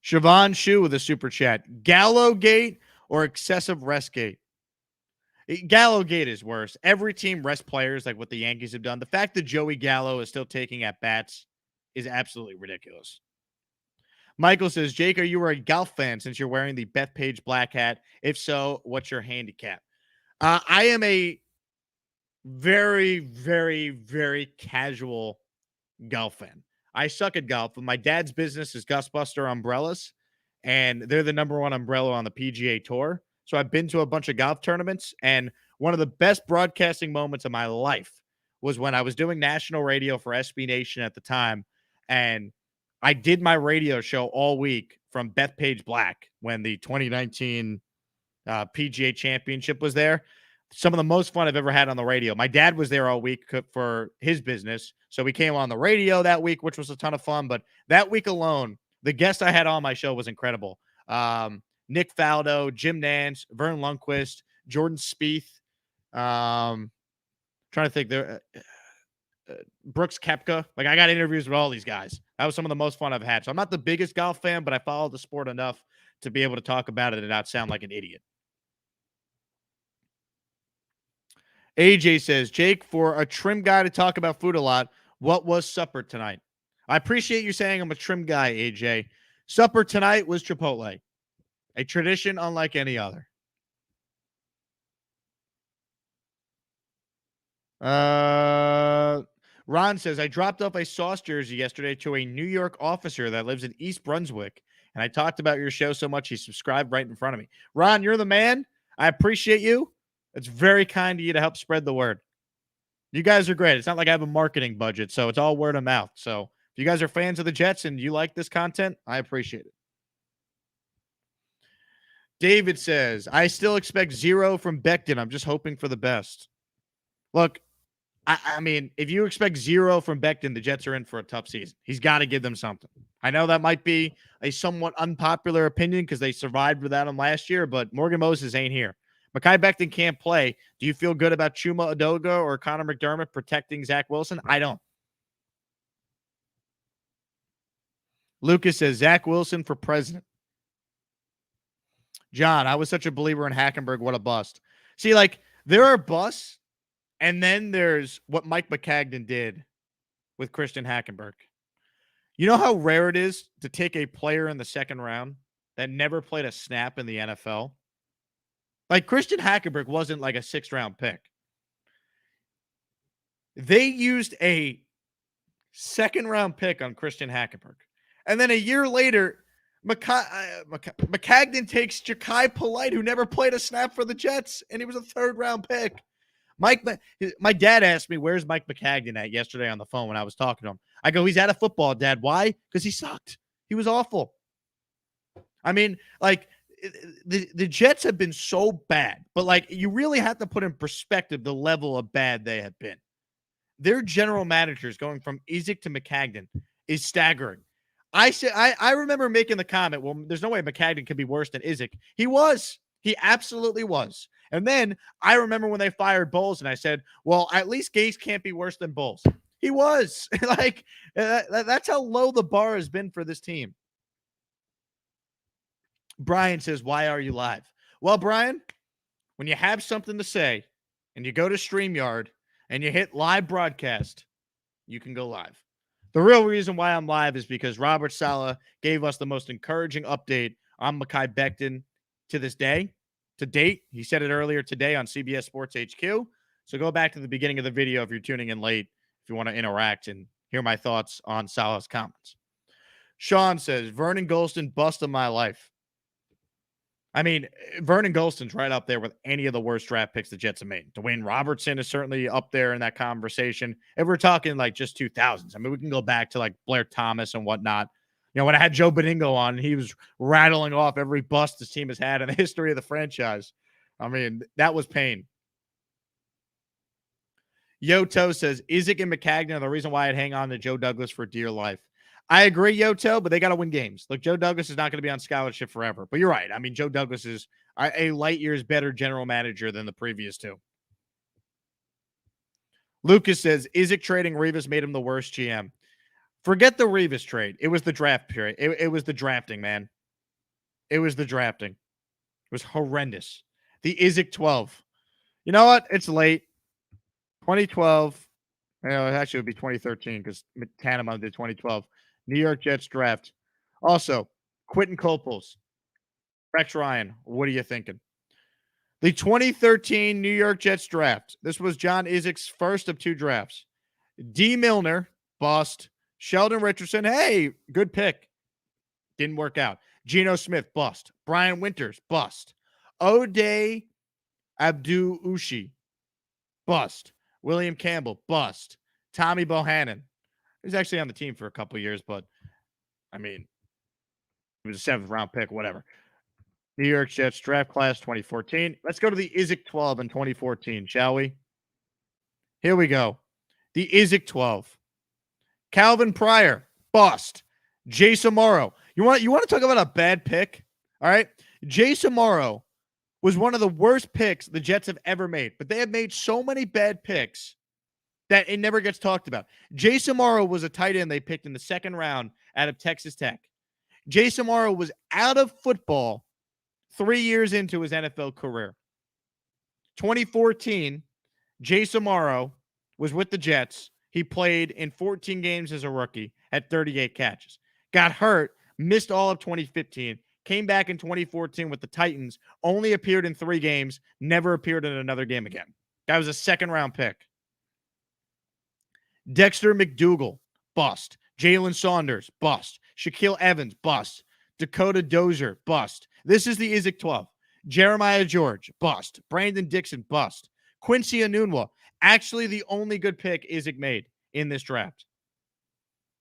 Siobhan Shu with a super chat. Gallo Gate or excessive rest gate? Gallo Gate is worse. Every team rests players like what the Yankees have done. The fact that Joey Gallo is still taking at bats is absolutely ridiculous. Michael says, Jake, are you a golf fan since you're wearing the Bethpage black hat? If so, what's your handicap? I am a very, very, very casual golf fan. I suck at golf, but my dad's business is Gusbuster Umbrellas, and they're the number 1 umbrella on the PGA Tour. So I've been to a bunch of golf tournaments, and one of the best broadcasting moments of my life was when I was doing national radio for SB Nation at the time, and I did my radio show all week from Bethpage Black when the 2019 PGA Championship was there. Some of the most fun I've ever had on the radio. My dad was there all week for his business, so we came on the radio that week, which was a ton of fun. But that week alone, the guest I had on my show was incredible. Nick Faldo, Jim Nance, Vern Lundquist, Jordan Spieth. Trying to think there. Brooks Koepka. Like, I got interviews with all these guys. That was some of the most fun I've had. So I'm not the biggest golf fan, but I follow the sport enough to be able to talk about it and not sound like an idiot. AJ says, Jake, for a trim guy to talk about food a lot, what was supper tonight? I appreciate you saying I'm a trim guy, AJ. Supper tonight was Chipotle, a tradition unlike any other. Ron says, I dropped off a Sauce jersey yesterday to a New York officer that lives in East Brunswick, and I talked about your show so much he subscribed right in front of me. Ron, you're the man. I appreciate you. It's very kind of you to help spread the word. You guys are great. It's not like I have a marketing budget, so it's all word of mouth. So if you guys are fans of the Jets and you like this content, I appreciate it. David says, I still expect 0 from Becton. I'm just hoping for the best. Look, I mean, if you expect 0 from Becton, the Jets are in for a tough season. He's got to give them something. I know that might be a somewhat unpopular opinion because they survived without him last year, but Morgan Moses ain't here. Mekhi Becton can't play. Do you feel good about Chuma Adoga or Connor McDermott protecting Zach Wilson? I don't. Lucas says, Zach Wilson for president. John, I was such a believer in Hackenberg. What a bust. See, like, there are busts, and then there's what Mike McCagnon did with Christian Hackenberg. You know how rare it is to take a player in the second round that never played a snap in the NFL? Like, Christian Hackenberg wasn't like a 6th-round pick. They used a 2nd-round pick on Christian Hackenberg. And then a year later, McCagnon takes Ja'Kai Polite, who never played a snap for the Jets, and he was a 3rd-round pick. My dad asked me, where's Mike McCagnon at yesterday on the phone when I was talking to him. I go, he's out of football, Dad. Why? Because he sucked. He was awful. I mean, like, the Jets have been so bad, but like, you really have to put in perspective the level of bad they have been. Their general managers going from Izek to McCagnon is staggering. I remember making the comment, well, there's no way McCagnon could be worse than Izek. He was. He absolutely was. And then I remember when they fired Bowles, and I said, well, at least Gase can't be worse than Bowles. He was. Like, that's how low the bar has been for this team. Brian says, why are you live? Well, Brian, when you have something to say and you go to StreamYard and you hit live broadcast, you can go live. The real reason why I'm live is because Robert Saleh gave us the most encouraging update on Mekhi Becton to this day, to date. He said it earlier today on CBS Sports HQ. So go back to the beginning of the video if you're tuning in late, if you want to interact and hear my thoughts on Saleh's comments. Sean says, Vernon Golston busted my life. I mean, Vernon Golston's right up there with any of the worst draft picks the Jets have made. Dwayne Robertson is certainly up there in that conversation. If we're talking like just 2000s, I mean, we can go back to like Blair Thomas and whatnot. You know, when I had Joe Beningo on, he was rattling off every bust this team has had in the history of the franchise. I mean, that was pain. Yoto says, Izek and McCagnon are the reason why I'd hang on to Joe Douglas for dear life. I agree, Yoto, but they got to win games. Look, Joe Douglas is not going to be on scholarship forever. But you're right. I mean, Joe Douglas is a light years better general manager than the previous two. Lucas says, Izek trading Revis made him the worst GM. Forget the Revis trade. It was the draft period. It was the drafting, man. It was the drafting. It was horrendous. The Izek 12. You know what? It's late. 2012. You know, actually, it would be 2013 because Tanneman did 2012. New York Jets draft. Also, Quentin Copels, Rex Ryan. What are you thinking? The 2013 New York Jets draft. This was John Izek's first of 2 drafts. D. Milner, bust. Sheldon Richardson, hey, good pick. Didn't work out. Geno Smith, bust. Brian Winters, bust. O'Day Abdu-Ushi, bust. William Campbell, bust. Tommy Bohannon. He was actually on the team for a couple of years, but, I mean, he was a 7th-round pick, whatever. New York Jets draft class 2014. Let's go to the Izek 12 in 2014, shall we? Here we go. The Izek 12. Calvin Pryor, bust. Jason Morrow. You want to talk about a bad pick? All right. Jason Morrow was one of the worst picks the Jets have ever made, but they have made so many bad picks that it never gets talked about. Jason Morrow was a tight end they picked in the 2nd round out of Texas Tech. Jason Morrow was out of football 3 years into his NFL career. 2014, Jason Morrow was with the Jets. He played in 14 games as a rookie, had 38 catches. Got hurt, missed all of 2015, came back in 2014 with the Titans, only appeared in 3 games, never appeared in another game again. That was a second-round pick. Dexter McDougal, bust. Jalen Saunders, bust. Shaquille Evans, bust. Dakota Dozier, bust. This is the Isaac 12. Jeremiah George, bust. Brandon Dixon, bust. Quincy Enunwa, actually the only good pick Isaac made in this draft.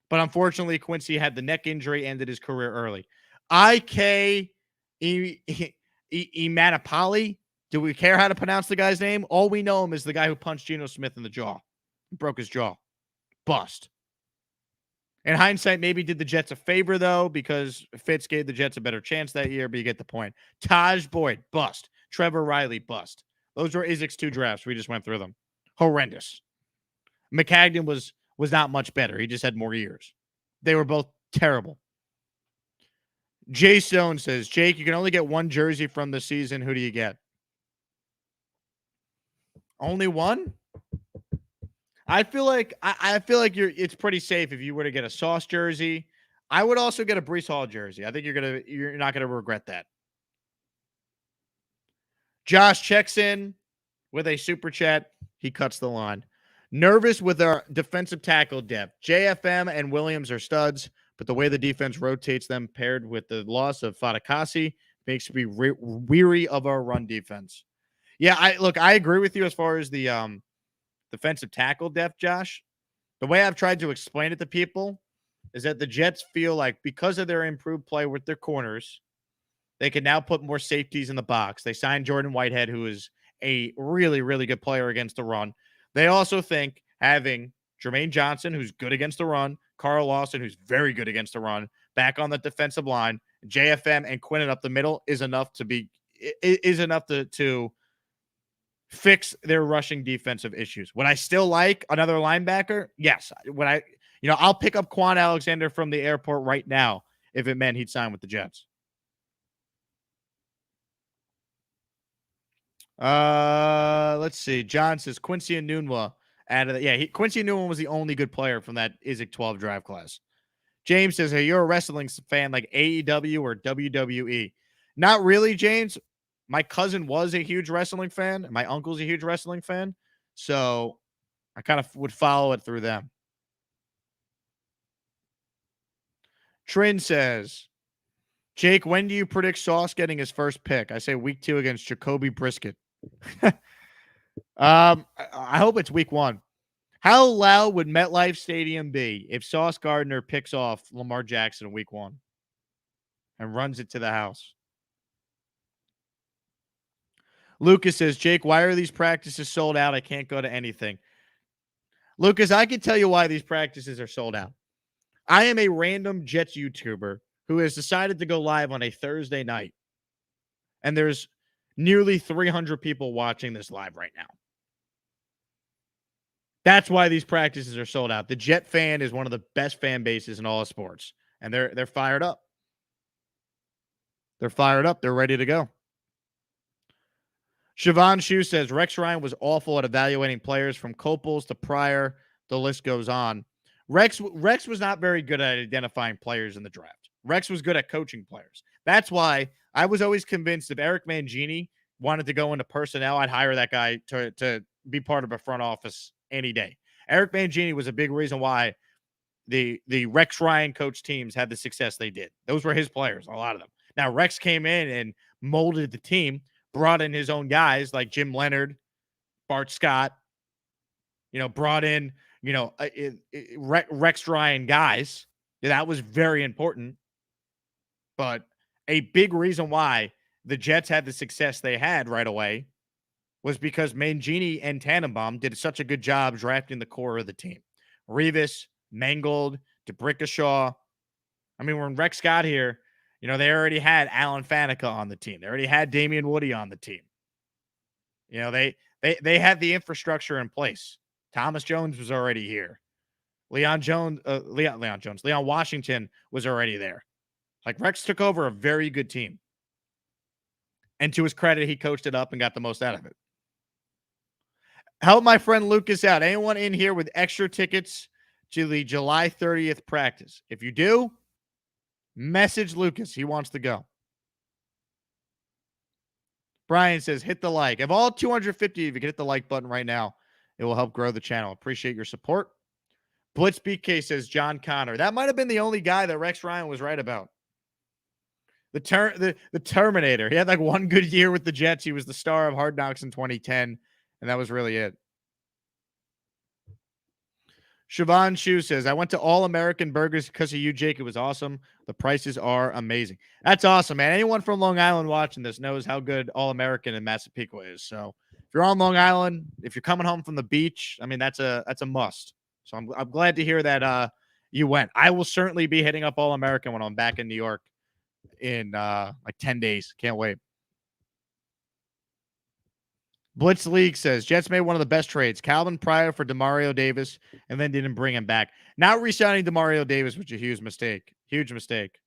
But unfortunately, Quincy had the neck injury, ended his career early. IK Emanapali, do we care how to pronounce the guy's name? All we know him is the guy who punched Geno Smith in the jaw. Broke his jaw. Bust. In hindsight, maybe did the Jets a favor, though, because Fitz gave the Jets a better chance that year, but you get the point. Taj Boyd, bust. Trevor Riley, bust. Those were Isaac's 2 drafts. We just went through them. Horrendous. McCagnon was not much better. He just had more years. They were both terrible. Jay Stone says, Jake, you can only get 1 jersey from the season. Who do you get? Only 1? I feel like it's pretty safe if you were to get a Sauce jersey. I would also get a Breece Hall jersey. I think you're not gonna regret that. Josh checks in with a super chat. He cuts the line. Nervous with our defensive tackle depth. JFM and Williams are studs, but the way the defense rotates them paired with the loss of Fatukasi makes me weary of our run defense. Yeah, I agree with you as far as the defensive tackle depth, Josh. The way I've tried to explain it to people is that the Jets feel like because of their improved play with their corners, they can now put more safeties in the box. They signed Jordan Whitehead, who is a really, really good player against the run. They also think having Jermaine Johnson, who's good against the run, Carl Lawson, who's very good against the run, back on the defensive line, JFM and Quinnen up the middle is enough to fix their rushing defensive issues. Would I still like another linebacker? Yes. I'll pick up Quan Alexander from the airport right now if it meant he'd sign with the Jets. Let's see. John says Quincy Enunwa out of the, yeah, Quincy Enunwa was the only good player from that Isaac 12 draft class. James says, hey, you're a wrestling fan like AEW or WWE. Not really, James. My cousin was a huge wrestling fan. My uncle's a huge wrestling fan. So I kind of would follow it through them. Trin says, Jake, when do you predict Sauce getting his first pick? I say week 2 against Jacoby Brisket. I hope it's week 1. How loud would MetLife Stadium be if Sauce Gardner picks off Lamar Jackson in week 1 and runs it to the house? Lucas says, Jake, why are these practices sold out? I can't go to anything. Lucas, I can tell you why these practices are sold out. I am a random Jets YouTuber who has decided to go live on a Thursday night. And there's nearly 300 people watching this live right now. That's why these practices are sold out. The Jet fan is one of the best fan bases in all of sports. And they're fired up. They're fired up. They're ready to go. Siobhan Shu says, Rex Ryan was awful at evaluating players from Copels to Pryor. The list goes on. Rex was not very good at identifying players in the draft. Rex was good at coaching players. That's why I was always convinced if Eric Mangini wanted to go into personnel, I'd hire that guy to be part of a front office any day. Eric Mangini was a big reason why the Rex Ryan coach teams had the success they did. Those were his players, a lot of them. Now, Rex came in and molded the team, brought in his own guys like Jim Leonard, Bart Scott, brought in, Rex Ryan guys. That was very important. But a big reason why the Jets had the success they had right away was because Mangini and Tannenbaum did such a good job drafting the core of the team. Revis, Mangold, DeBrickashaw. I mean, when Rex got here, they already had Alan Faneca on the team. They already had Damian Woody on the team. They had the infrastructure in place. Thomas Jones was already here. Leon Washington was already there. Like, Rex took over a very good team. And to his credit, he coached it up and got the most out of it. Help my friend Lucas out. Anyone in here with extra tickets to the July 30th practice? If you do, message Lucas. He wants to go. Brian says, hit the like. If all 250 of you can hit the like button right now, it will help grow the channel. Appreciate your support. Blitz BK says, John Connor. That might have been the only guy that Rex Ryan was right about. The Terminator. He had like one good year with the Jets. He was the star of Hard Knocks in 2010, and that was really it. Siobhan Shu says, I went to All American Burgers because of you, Jake. It was awesome. The prices are amazing. That's awesome, man. Anyone from Long Island watching this knows how good All American in Massapequa is. So if you're on Long Island, if you're coming home from the beach, I mean, that's a must. So I'm glad to hear that you went. I will certainly be hitting up All American when I'm back in New York in like 10 days. Can't wait. Blitz League says Jets made one of the best trades. Calvin Pryor for Demario Davis, and then didn't bring him back. Not re-signing Demario Davis was a huge mistake. Huge mistake.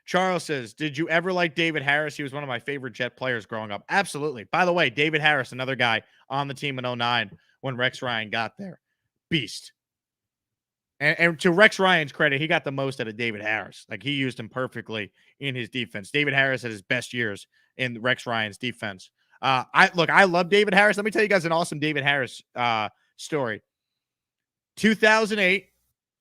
Charles says, did you ever like David Harris? He was one of my favorite Jet players growing up. Absolutely. By the way, David Harris, another guy on the team in 2009 when Rex Ryan got there. Beast. And to Rex Ryan's credit, he got the most out of David Harris. Like, he used him perfectly in his defense. David Harris had his best years in Rex Ryan's defense. I love David Harris. Let me tell you guys an awesome David Harris story. 2008,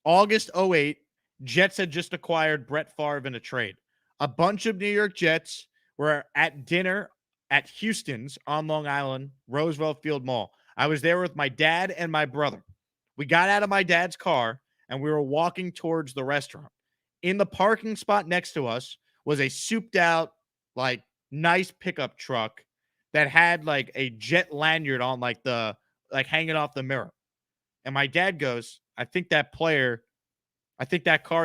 August 08, Jets had just acquired Brett Favre in a trade. A bunch of New York Jets were at dinner at Houston's on Long Island, Roosevelt Field Mall. I was there with my dad and my brother. We got out of my dad's car, and we were walking towards the restaurant. In the parking spot next to us was a souped-out, like, nice pickup truck that had, like, a Jet lanyard on, like, hanging off the mirror. And my dad goes, I think that car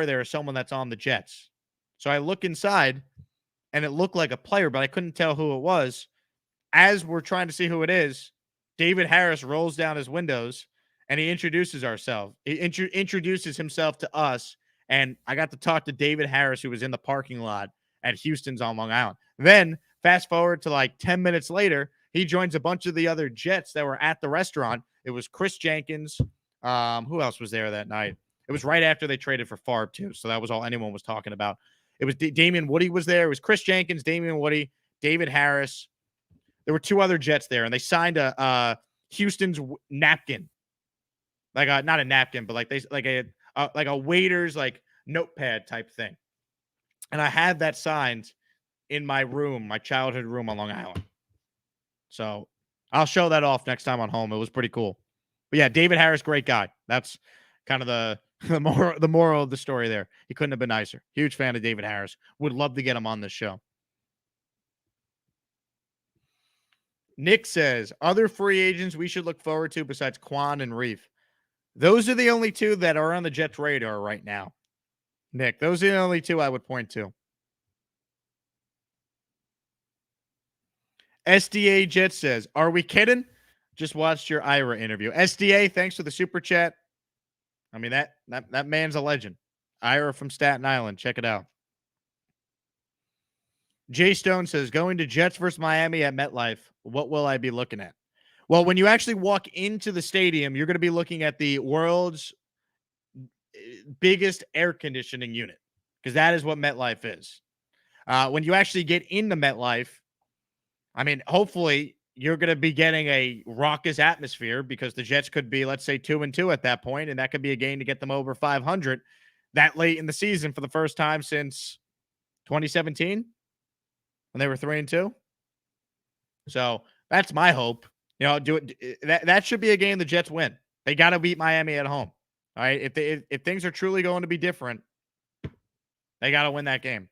there is someone that's on the Jets. So I look inside, and it looked like a player, but I couldn't tell who it was. As we're trying to see who it is, David Harris rolls down his windows, and he introduces ourselves. He introduces himself to us, and I got to talk to David Harris, who was in the parking lot at Houston's on Long Island. Then, fast forward to like 10 minutes later, he joins a bunch of the other Jets that were at the restaurant. It was Chris Jenkins. Who else was there that night? It was right after they traded for Favre, too, so that was all anyone was talking about. It was Damian Woody was there. It was Chris Jenkins, Damian Woody, David Harris. There were two other Jets there, and they signed a Houston's napkin. Like not a napkin, but like a waiter's like notepad type thing. And I had that signed in my room, my childhood room on Long Island. So I'll show that off next time I'm home. It was pretty cool. But yeah, David Harris, great guy. That's kind of the moral of the story there. He couldn't have been nicer. Huge fan of David Harris. Would love to get him on this show. Nick says, other free agents we should look forward to besides Quan and Reef. Those are the only two that are on the Jets' radar right now. Nick, those are the only two I would point to. SDA Jet says, are we kidding? Just watched your Ira interview. SDA, thanks for the super chat. I mean, that man's a legend. Ira from Staten Island. Check it out. Jay Stone says, going to Jets versus Miami at MetLife, what will I be looking at? Well, when you actually walk into the stadium, you're going to be looking at the world's biggest air conditioning unit, because that is what MetLife is. When you actually get into MetLife, I mean, hopefully you're going to be getting a raucous atmosphere, because the Jets could be, let's say, 2-2 at that point, and that could be a game to get them over 500 that late in the season for the first time since 2017 when they were 3-2. So that's my hope. You know, that should be a game the Jets win. They got to beat Miami at home. All right, if things are truly going to be different, they got to win that game.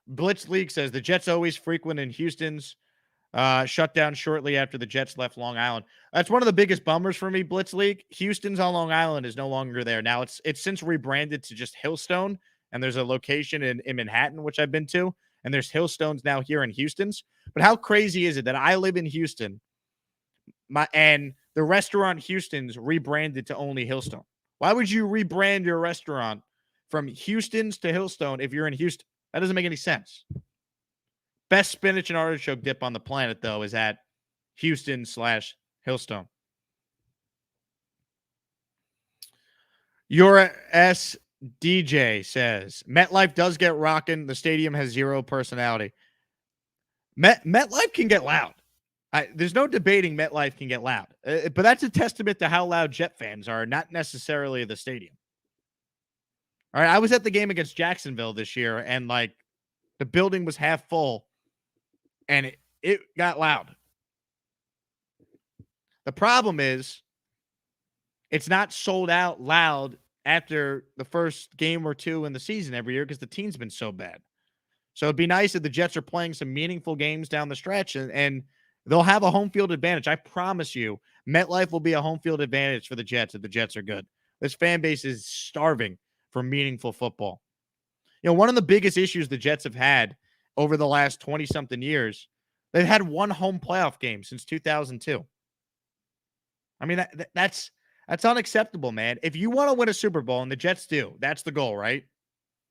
Blitz League says the Jets always frequent in Houston's shut down shortly after the Jets left Long Island. That's one of the biggest bummers for me, Blitz League. Houston's on Long Island is no longer there. Now it's since rebranded to just Hillstone, and there's a location in Manhattan, which I've been to, and there's Hillstones now here in Houston's. But how crazy is it that I live in Houston, and the restaurant Houston's rebranded to only Hillstone? Why would you rebrand your restaurant from Houston's to Hillstone if you're in Houston? That doesn't make any sense. Best spinach and artichoke dip on the planet, though, is at Houston/Hillstone. Your SDJ says, MetLife does get rocking. The stadium has zero personality. MetLife can get loud. There's no debating MetLife can get loud. But that's a testament to how loud Jet fans are, not necessarily the stadium. All right, I was at the game against Jacksonville this year, and, like, the building was half full, and it got loud. The problem is it's not sold out loud after the first game or two in the season every year because the team's been so bad. So it'd be nice if the Jets are playing some meaningful games down the stretch, and they'll have a home field advantage. I promise you, MetLife will be a home field advantage for the Jets if the Jets are good. This fan base is starving for meaningful football. You know, one of the biggest issues the Jets have had over the last 20-something years, they've had one home playoff game since 2002. I mean, that's unacceptable, man. If you want to win a Super Bowl, and the Jets do, that's the goal, right?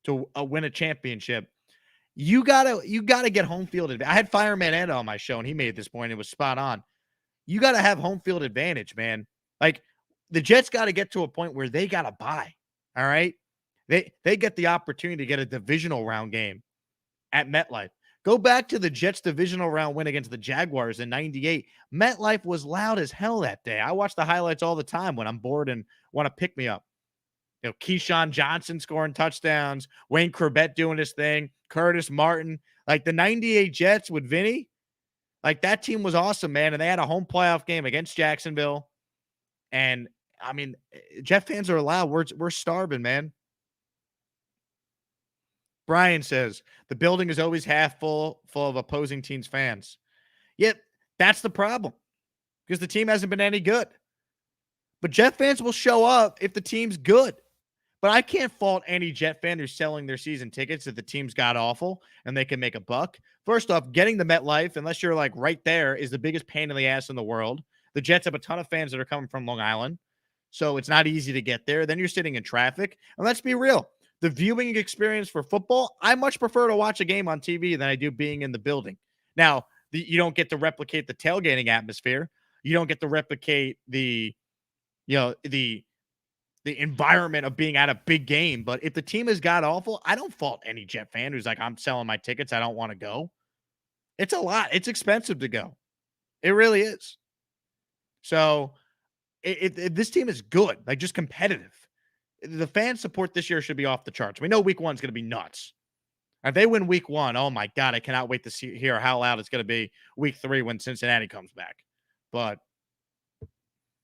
To win a championship. You gotta get home field advantage. I had Fireman Ed on my show, and he made this point. It was spot on. You got to have home field advantage, man. Like, the Jets got to get to a point where they got to buy. All right, they get the opportunity to get a divisional round game at MetLife. Go back to the Jets divisional round win against the Jaguars in '98. MetLife was loud as hell that day. I watch the highlights all the time when I'm bored and want to pick me up. You know, Keyshawn Johnson scoring touchdowns, Wayne Corbett doing his thing, Curtis Martin. Like, the '98 Jets with Vinny, like, that team was awesome, man. And they had a home playoff game against Jacksonville. And, I mean, Jet fans are loud. We're starving, man. Brian says, the building is always half full of opposing teams' fans. Yet, that's the problem, because the team hasn't been any good. But Jet fans will show up if the team's good. But I can't fault any Jet fan who's selling their season tickets if the team's got awful and they can make a buck. First off, getting the MetLife, unless you're, like, right there, is the biggest pain in the ass in the world. The Jets have a ton of fans that are coming from Long Island, so it's not easy to get there. Then you're sitting in traffic. And let's be real. The viewing experience for football, I much prefer to watch a game on TV than I do being in the building. Now, you don't get to replicate the tailgating atmosphere. You don't get to replicate the environment of being at a big game. But if the team is god awful, I don't fault any Jet fan who's like, I'm selling my tickets, I don't want to go. It's a lot. It's expensive to go. It really is. So if this team is good, like, just competitive, the fan support this year should be off the charts. We know week 1 is going to be nuts. If they win week 1, oh my God, I cannot wait to hear how loud it's going to be week 3 when Cincinnati comes back. But,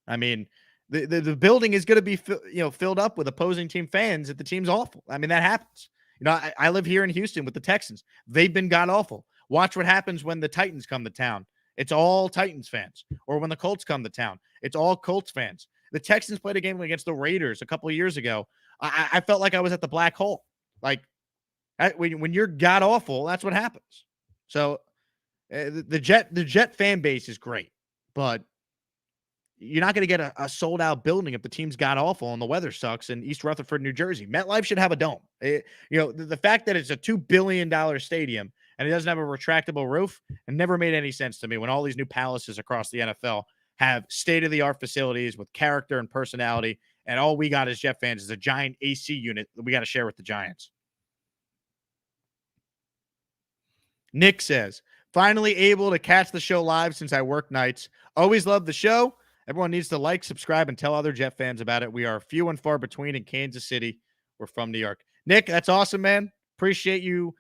I mean, the building is going to be filled up with opposing team fans if the team's awful. I mean, that happens. You know, I live here in Houston with the Texans. They've been god awful. Watch what happens when the Titans come to town. It's all Titans fans. Or when the Colts come to town, it's all Colts fans. The Texans played a game against the Raiders a couple of years ago. I felt like I was at the black hole. Like, when you're god awful, that's what happens. So the Jet fan base is great, but you're not going to get a sold out building if the team's god awful and the weather sucks in East Rutherford, New Jersey. MetLife should have a dome. The fact that it's a $2 billion stadium and it doesn't have a retractable roof, it never made any sense to me when all these new palaces across the NFL have state-of-the-art facilities with character and personality, and all we got as Jet fans is a giant AC unit that we got to share with the Giants. Nick says, finally able to catch the show live since I work nights. Always love the show. Everyone needs to like, subscribe, and tell other Jet fans about it. We are few and far between in Kansas City. We're from New York. Nick, that's awesome, man. Appreciate you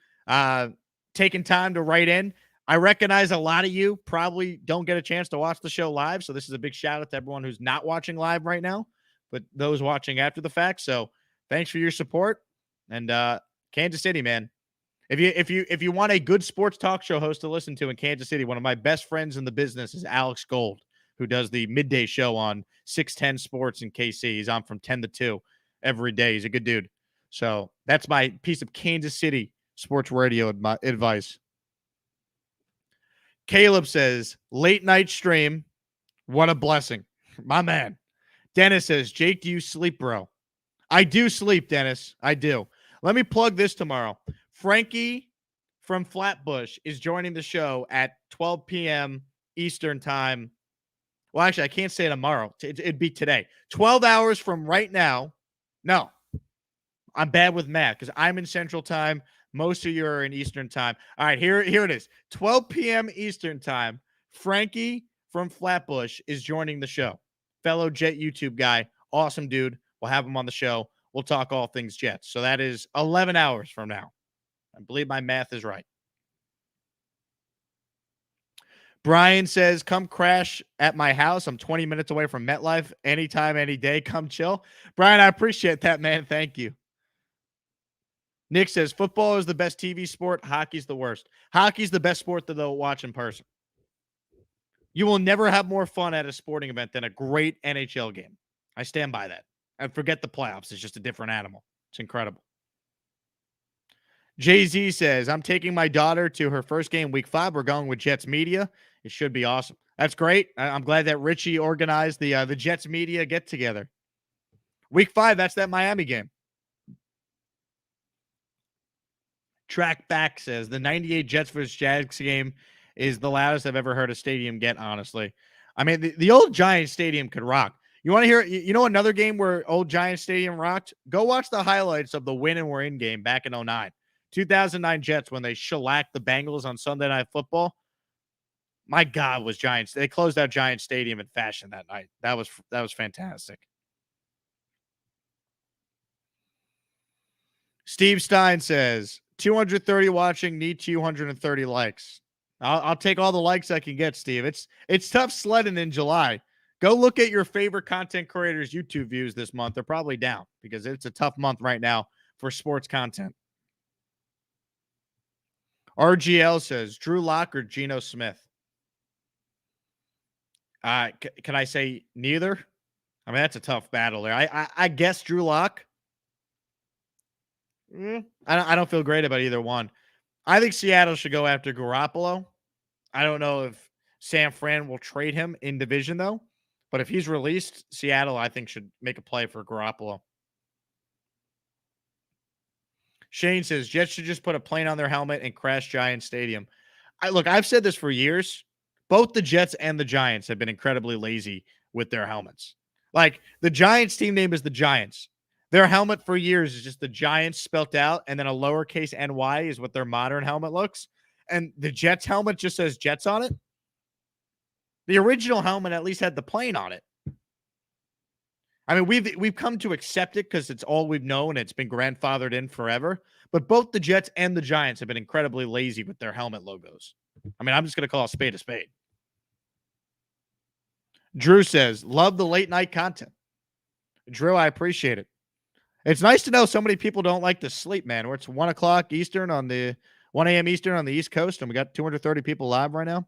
taking time to write in. I recognize a lot of you probably don't get a chance to watch the show live, so this is a big shout out to everyone who's not watching live right now, but those watching after the fact. So thanks for your support. And Kansas City, man. If you want a good sports talk show host to listen to in Kansas City, one of my best friends in the business is Alex Gold, who does the midday show on 610 Sports in KC. He's on from 10 to 2 every day. He's a good dude. So that's my piece of Kansas City sports radio advice. Caleb says, late night stream. What a blessing. My man. Dennis says, Jake, do you sleep, bro? I do sleep, Dennis. I do. Let me plug this tomorrow. Frankie from Flatbush is joining the show at 12 p.m. Eastern time. Well, actually, I can't say tomorrow. It'd be today. 12 hours from right now. No, I'm bad with math because I'm in Central Time. Most of you are in Eastern Time. All right, here it is. 12 p.m. Eastern Time. Frankie from Flatbush is joining the show. Fellow Jet YouTube guy. Awesome dude. We'll have him on the show. We'll talk all things Jets. So that is 11 hours from now. I believe my math is right. Brian says, come crash at my house. I'm 20 minutes away from MetLife. Anytime, any day. Come chill. Brian, I appreciate that, man. Thank you. Nick says, football is the best TV sport. Hockey's the worst. Hockey's the best sport that they'll watch in person. You will never have more fun at a sporting event than a great NHL game. I stand by that. And forget the playoffs. It's just a different animal. It's incredible. Jay-Z says, I'm taking my daughter to her first game week 5. We're going with Jets Media. It should be awesome. That's great. I'm glad that Richie organized the Jets Media get-together. Week 5, that's that Miami game. Track Back says, the 98 Jets vs. Jags game is the loudest I've ever heard a stadium get, honestly. I mean, the old Giants Stadium could rock. You want to hear, you know, another game where old Giants Stadium rocked? Go watch the highlights of the win and we're in game back in 2009. 2009 Jets when they shellacked the Bengals on Sunday Night Football. My God, was Giants. They closed out Giants Stadium in fashion that night. That was fantastic. Steve Stein says, 230 watching, need 230 likes. I'll take all the likes I can get, Steve. It's tough sledding in July. Go look at your favorite content creators' YouTube views this month. They're probably down because it's a tough month right now for sports content. RGL says, Drew Lock or Geno Smith? Can I say neither? I mean, that's a tough battle there. I guess Drew Lock. I don't feel great about either one. I think Seattle should go after Garoppolo. I don't know if San Fran will trade him in division, though. But if he's released, Seattle, I think, should make a play for Garoppolo. Shane says, Jets should just put a plane on their helmet and crash Giants Stadium. Look, I've said this for years. Both the Jets and the Giants have been incredibly lazy with their helmets. Like, the Giants team name is the Giants. Their helmet for years is just the Giants spelt out, and then a lowercase NY is what their modern helmet looks. And the Jets helmet just says Jets on it. The original helmet at least had the plane on it. I mean, we've come to accept it because it's all we've known. It's been grandfathered in forever. But both the Jets and the Giants have been incredibly lazy with their helmet logos. I mean, I'm just going to call a spade a spade. Drew says, love the late night content. Drew, I appreciate it. It's nice to know so many people don't like to sleep, man. Where it's 1 o'clock Eastern on the 1 a.m. Eastern on the East Coast, and we got 230 people live right now.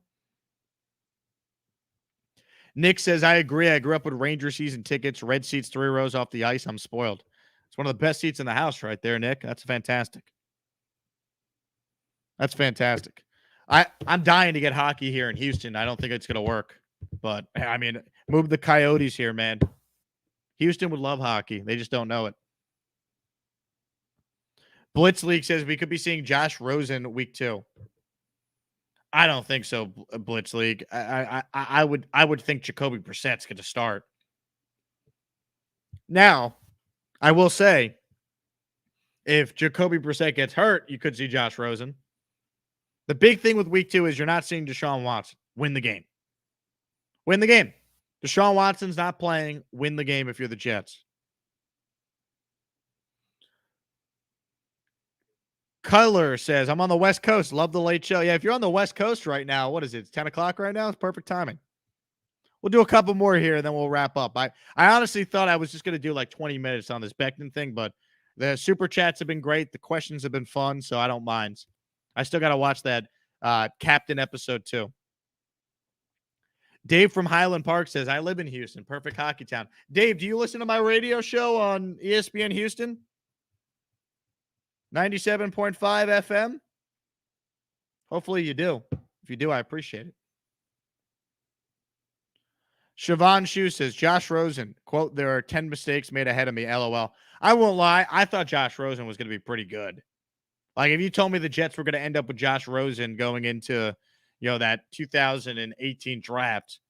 Nick says, I agree. I grew up with Ranger season tickets, red seats, 3 rows off the ice. I'm spoiled. It's one of the best seats in the house right there, Nick. That's fantastic. That's fantastic. I'm dying to get hockey here in Houston. I don't think it's going to work. But, I mean, move the Coyotes here, man. Houston would love hockey. They just don't know it. Blitz League says we could be seeing Josh Rosen week 2. I don't think so, Blitz League. I would think Jacoby Brissett's going to start. Now, I will say, if Jacoby Brissett gets hurt, you could see Josh Rosen. The big thing with week 2 is you're not seeing Deshaun Watson win the game. Win the game. Deshaun Watson's not playing. Win the game if you're the Jets. Cutler says, I'm on the West Coast. Love the late show. Yeah, if you're on the West Coast right now, what is it? It's 10 o'clock right now? It's perfect timing. We'll do a couple more here, and then we'll wrap up. I honestly thought I was just going to do like 20 minutes on this Becton thing, but the super chats have been great. The questions have been fun, so I don't mind. I still got to watch that Captain episode too. Dave from Highland Park says, I live in Houston. Perfect hockey town. Dave, do you listen to my radio show on ESPN Houston? 97.5 FM? Hopefully you do. If you do, I appreciate it. Siobhan Shu says, Josh Rosen, quote, there are 10 mistakes made ahead of me, LOL. I won't lie. I thought Josh Rosen was going to be pretty good. Like, if you told me the Jets were going to end up with Josh Rosen going into, that 2018 draft,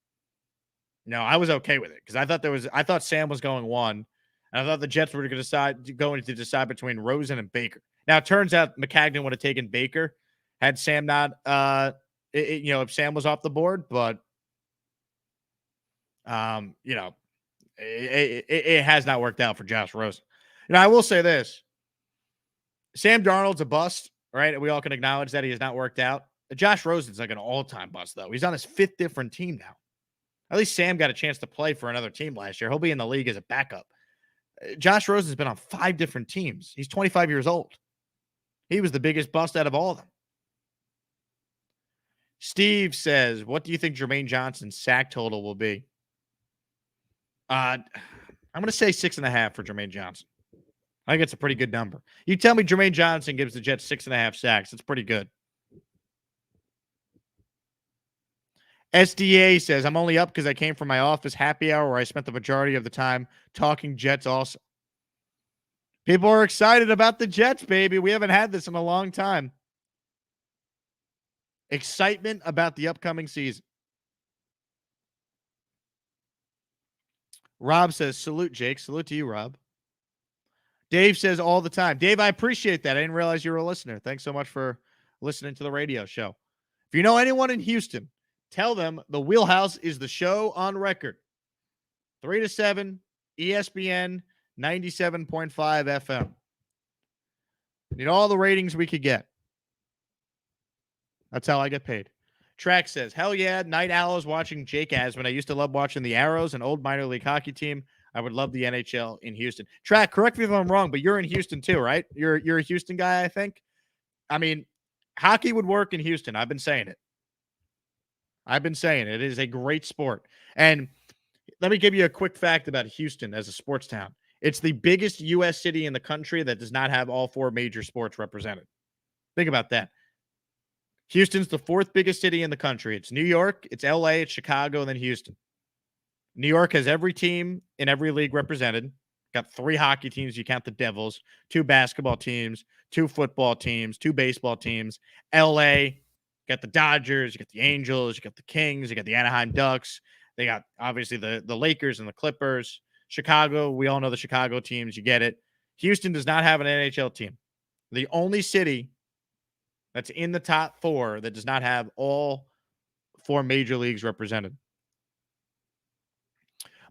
I was okay with it because I thought Sam was going one, and I thought the Jets were going to decide between Rosen and Baker. Now, it turns out McCagnon would have taken Baker had Sam not, if Sam was off the board, but, it has not worked out for Josh Rosen. I will say this. Sam Darnold's a bust, right? We all can acknowledge that he has not worked out. Josh Rosen's like an all-time bust, though. He's on his 5th different team now. At least Sam got a chance to play for another team last year. He'll be in the league as a backup. Josh Rosen's been on 5 different teams. He's 25 years old. He was the biggest bust out of all of them. Steve says, what do you think Jermaine Johnson's sack total will be? I'm going to say 6.5 for Jermaine Johnson. I think it's a pretty good number. You tell me Jermaine Johnson gives the Jets 6.5 sacks. It's pretty good. SDA says, I'm only up because I came from my office happy hour where I spent the majority of the time talking Jets also. People are excited about the Jets, baby. We haven't had this in a long time. Excitement about the upcoming season. Rob says, salute, Jake. Salute to you, Rob. Dave says all the time. Dave, I appreciate that. I didn't realize you were a listener. Thanks so much for listening to the radio show. If you know anyone in Houston, tell them the Wheelhouse is the show on record. 3 to 7, ESPN, 97.5 FM. Need all the ratings we could get. That's how I get paid. Track says, hell yeah, night owls watching Jake Asman. I used to love watching the Arrows, an old minor league hockey team. I would love the NHL in Houston. Track, correct me if I'm wrong, but you're in Houston too, right? You're a Houston guy, I think. I mean, hockey would work in Houston. I've been saying it. It is a great sport. And let me give you a quick fact about Houston as a sports town. It's the biggest U.S. city in the country that does not have all 4 major sports represented. Think about that. Houston's the 4th biggest city in the country. It's New York, it's L.A., it's Chicago, and then Houston. New York has every team in every league represented. Got 3 hockey teams. You count the Devils, 2 basketball teams, 2 football teams, 2 baseball teams. L.A., got the Dodgers, you got the Angels, you got the Kings, you got the Anaheim Ducks. They got, obviously, the Lakers and the Clippers. Chicago, we all know the Chicago teams. You get it. Houston does not have an NHL team. The only city that's in the top 4 that does not have all 4 major leagues represented.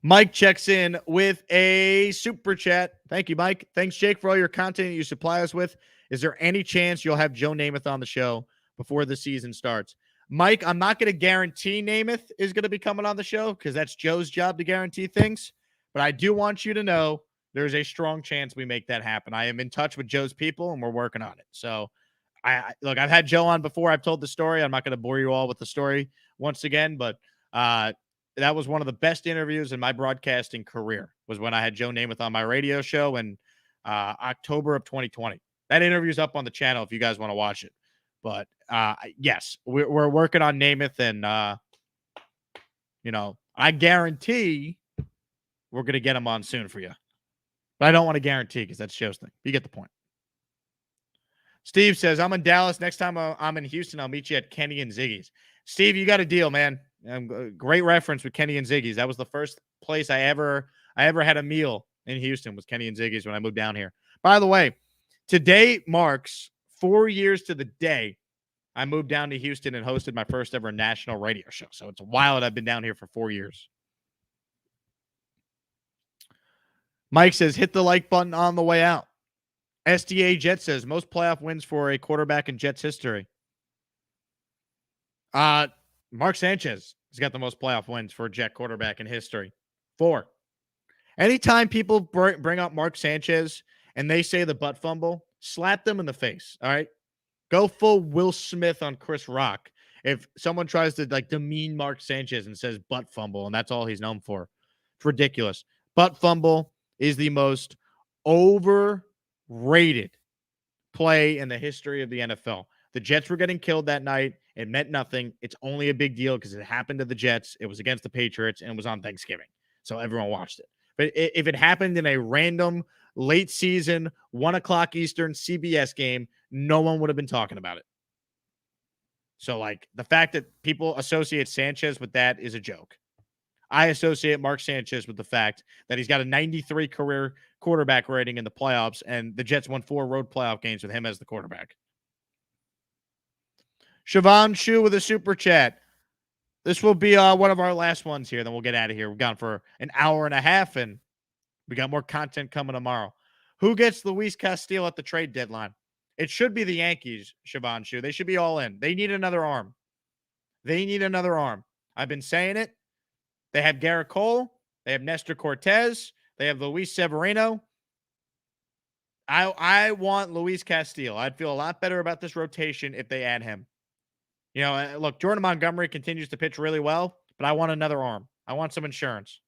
Mike checks in with a super chat. Thank you, Mike. Thanks, Jake, for all your content you supply us with. Is there any chance you'll have Joe Namath on the show before the season starts? Mike, I'm not going to guarantee Namath is going to be coming on the show because that's Joe's job to guarantee things. But I do want you to know there's a strong chance we make that happen. I am in touch with Joe's people, and we're working on it. So, look, I've had Joe on before. I've told the story. I'm not going to bore you all with the story once again, but that was one of the best interviews in my broadcasting career was when I had Joe Namath on my radio show in October of 2020. That interview's up on the channel if you guys want to watch it. But, yes, we're working on Namath, and, I guarantee we're going to get him on soon for you. But I don't want to guarantee because that's Joe's thing. You get the point. Steve says, I'm in Dallas. Next time I'm in Houston, I'll meet you at Kenny and Ziggy's. Steve, you got a deal, man. Great reference with Kenny and Ziggy's. That was the first place I ever had a meal in Houston was Kenny and Ziggy's when I moved down here. By the way, today marks 4 years to the day I moved down to Houston and hosted my first ever national radio show. So it's wild. I've been down here for 4 years. Mike says, hit the like button on the way out. SDA Jet says, most playoff wins for a quarterback in Jets history. Mark Sanchez has got the most playoff wins for a Jet quarterback in history. 4. Anytime people bring up Mark Sanchez and they say the butt fumble, slap them in the face, all right? Go full Will Smith on Chris Rock if someone tries to demean Mark Sanchez and says butt fumble, and that's all he's known for. It's ridiculous. Butt fumble is the most overrated play in the history of the NFL. The Jets were getting killed that night. It meant nothing. It's only a big deal because it happened to the Jets. It was against the Patriots, and it was on Thanksgiving. So everyone watched it. But if it happened in a random late season, 1 o'clock Eastern CBS game, no one would have been talking about it. So, like, the fact that people associate Sanchez with that is a joke. I associate Mark Sanchez with the fact that he's got a 93 career quarterback rating in the playoffs, and the Jets won 4 road playoff games with him as the quarterback. Siobhan Shu with a super chat. This will be one of our last ones here. Then we'll get out of here. We've gone for an hour and a half, and we got more content coming tomorrow. Who gets Luis Castillo at the trade deadline? It should be the Yankees, Siobhan Shu. They should be all in. They need another arm. They need another arm. I've been saying it. They have Garrett Cole. They have Nestor Cortez. They have Luis Severino. I want Luis Castillo. I'd feel a lot better about this rotation if they add him. You know, look, Jordan Montgomery continues to pitch really well, but I want another arm. I want some insurance.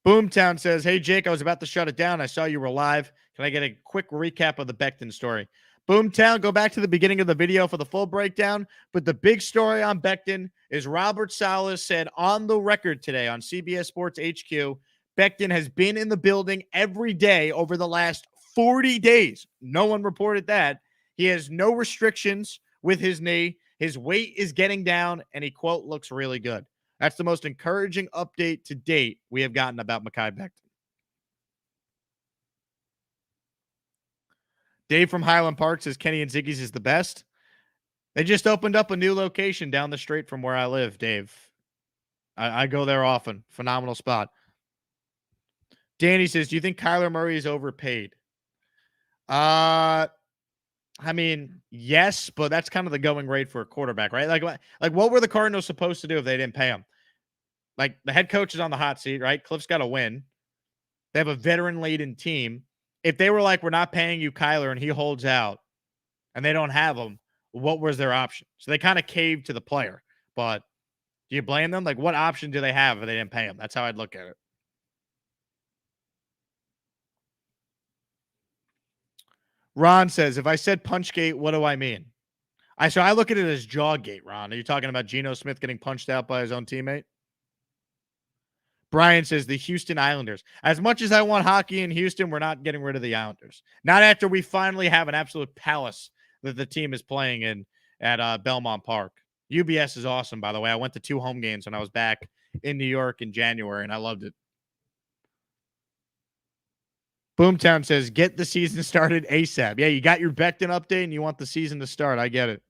Boomtown says, hey, Jake, I was about to shut it down. I saw you were live. Can I get a quick recap of the Becton story? Boomtown, go back to the beginning of the video for the full breakdown. But the big story on Becton is Robert Saleh said on the record today on CBS Sports HQ, Becton has been in the building every day over the last 40 days. No one reported that. He has no restrictions with his knee. His weight is getting down, and he, quote, looks really good. That's the most encouraging update to date we have gotten about Mekhi Becton. Dave from Highland Park says Kenny and Ziggy's is the best. They just opened up a new location down the street from where I live, Dave. I go there often. Phenomenal spot. Danny says, do you think Kyler Murray is overpaid? I mean, yes, but that's kind of the going rate for a quarterback, right? Like what were the Cardinals supposed to do if they didn't pay him? Like, the head coach is on the hot seat, right? Cliff's got to win. They have a veteran-laden team. If they were like, we're not paying you, Kyler, and he holds out, and they don't have him, what was their option? So they kind of caved to the player. But do you blame them? Like, what option do they have if they didn't pay him? That's how I'd look at it. Ron says, if I said punchgate, what do I mean? So I look at it as jawgate, Ron. Are you talking about Geno Smith getting punched out by his own teammate? Brian says the Houston Islanders. As much as I want hockey in Houston, we're not getting rid of the Islanders. Not after we finally have an absolute palace that the team is playing in at Belmont Park. UBS is awesome, by the way. I went to 2 home games when I was back in New York in January, and I loved it. Boomtown says, get the season started ASAP. Yeah, you got your Becton update, and you want the season to start. I get it.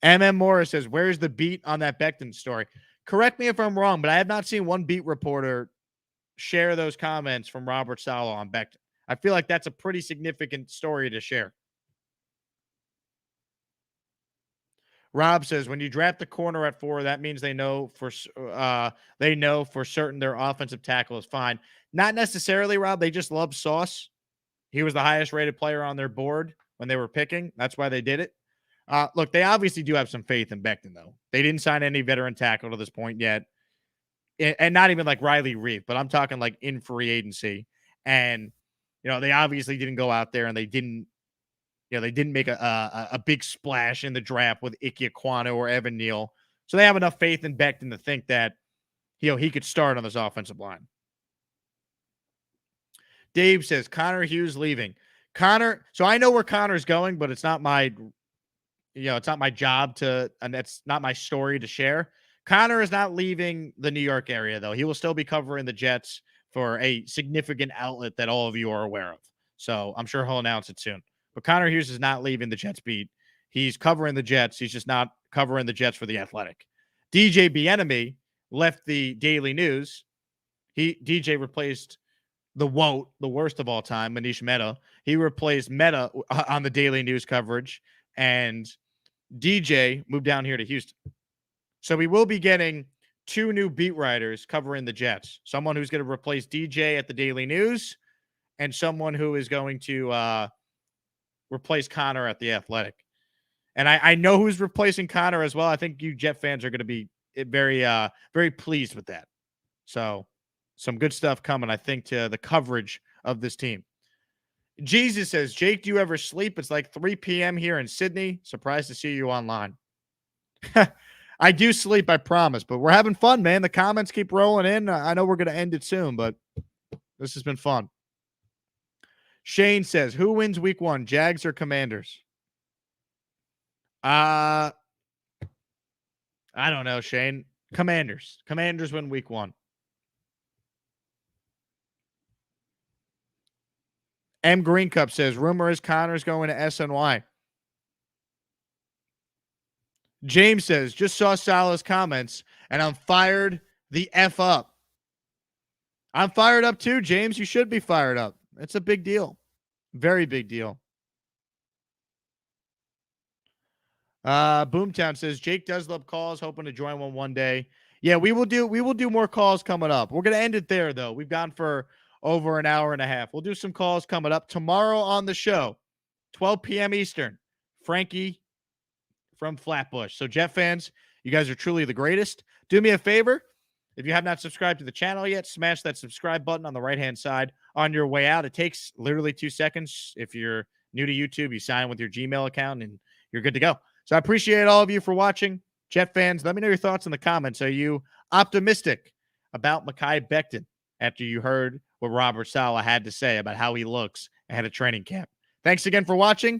MM Morris says, where's the beat on that Becton story? Correct me if I'm wrong, but I have not seen one beat reporter share those comments from Robert Saleh on Becton. I feel like that's a pretty significant story to share. Rob says, when you draft the corner at 4, that means they know for certain their offensive tackle is fine. Not necessarily, Rob. They just love Sauce. He was the highest rated player on their board when they were picking. That's why they did it. Look, they obviously do have some faith in Becton, though. They didn't sign any veteran tackle to this point yet. And not even like Riley Reef, but I'm talking like in free agency. And, you know, they obviously didn't go out there and they didn't make a big splash in the draft with Ike Ekwonu or Evan Neal. So they have enough faith in Becton to think that, you know, he could start on this offensive line. Dave says, Connor Hughes leaving. So I know where Connor's going, but it's not my job and that's not my story to share. Connor is not leaving the New York area, though. He will still be covering the Jets for a significant outlet that all of you are aware of. So I'm sure he'll announce it soon. But Connor Hughes is not leaving the Jets beat. He's covering the Jets. He's just not covering the Jets for The Athletic. DJ Bieniemy left the Daily News. DJ replaced the WOT, the worst of all time, Manish Mehta. He replaced Mehta on the Daily News coverage, and DJ moved down here to Houston. So we will be getting 2 new beat writers covering the Jets. Someone who's going to replace DJ at the Daily News and someone who is going to replace Connor at The Athletic. And I know who's replacing Connor as well. I think you Jet fans are going to be very, very pleased with that. So some good stuff coming, I think, to the coverage of this team. Jesus says, Jake, do you ever sleep? It's like 3 p.m. here in Sydney. Surprised to see you online. I do sleep, I promise. But we're having fun, man. The comments keep rolling in. I know we're going to end it soon, but this has been fun. Shane says, who wins week 1, Jags or Commanders? I don't know, Shane. Commanders. Commanders win week 1. M. Green Cup says, rumor is Connor's going to SNY. James says, just saw Salah's comments, and I'm fired the F up. I'm fired up too, James. You should be fired up. It's a big deal. Very big deal. Boomtown says, Jake does love calls, hoping to join one day. Yeah, we will do more calls coming up. We're going to end it there, though. We've gone for over an hour and a half. We'll do some calls coming up. Tomorrow on the show, 12 p.m. Eastern, Frankie from Flatbush. So, Jet fans, you guys are truly the greatest. Do me a favor. If you have not subscribed to the channel yet, smash that subscribe button on the right-hand side on your way out. It takes literally 2 seconds. If you're new to YouTube, you sign in with your Gmail account, and you're good to go. So I appreciate all of you for watching. Jet fans, let me know your thoughts in the comments. Are you optimistic about Mekhi Becton after you heard what Robert Saleh had to say about how he looks ahead of training camp? Thanks again for watching,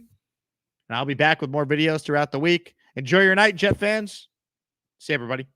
and I'll be back with more videos throughout the week. Enjoy your night, Jet fans. See you, everybody.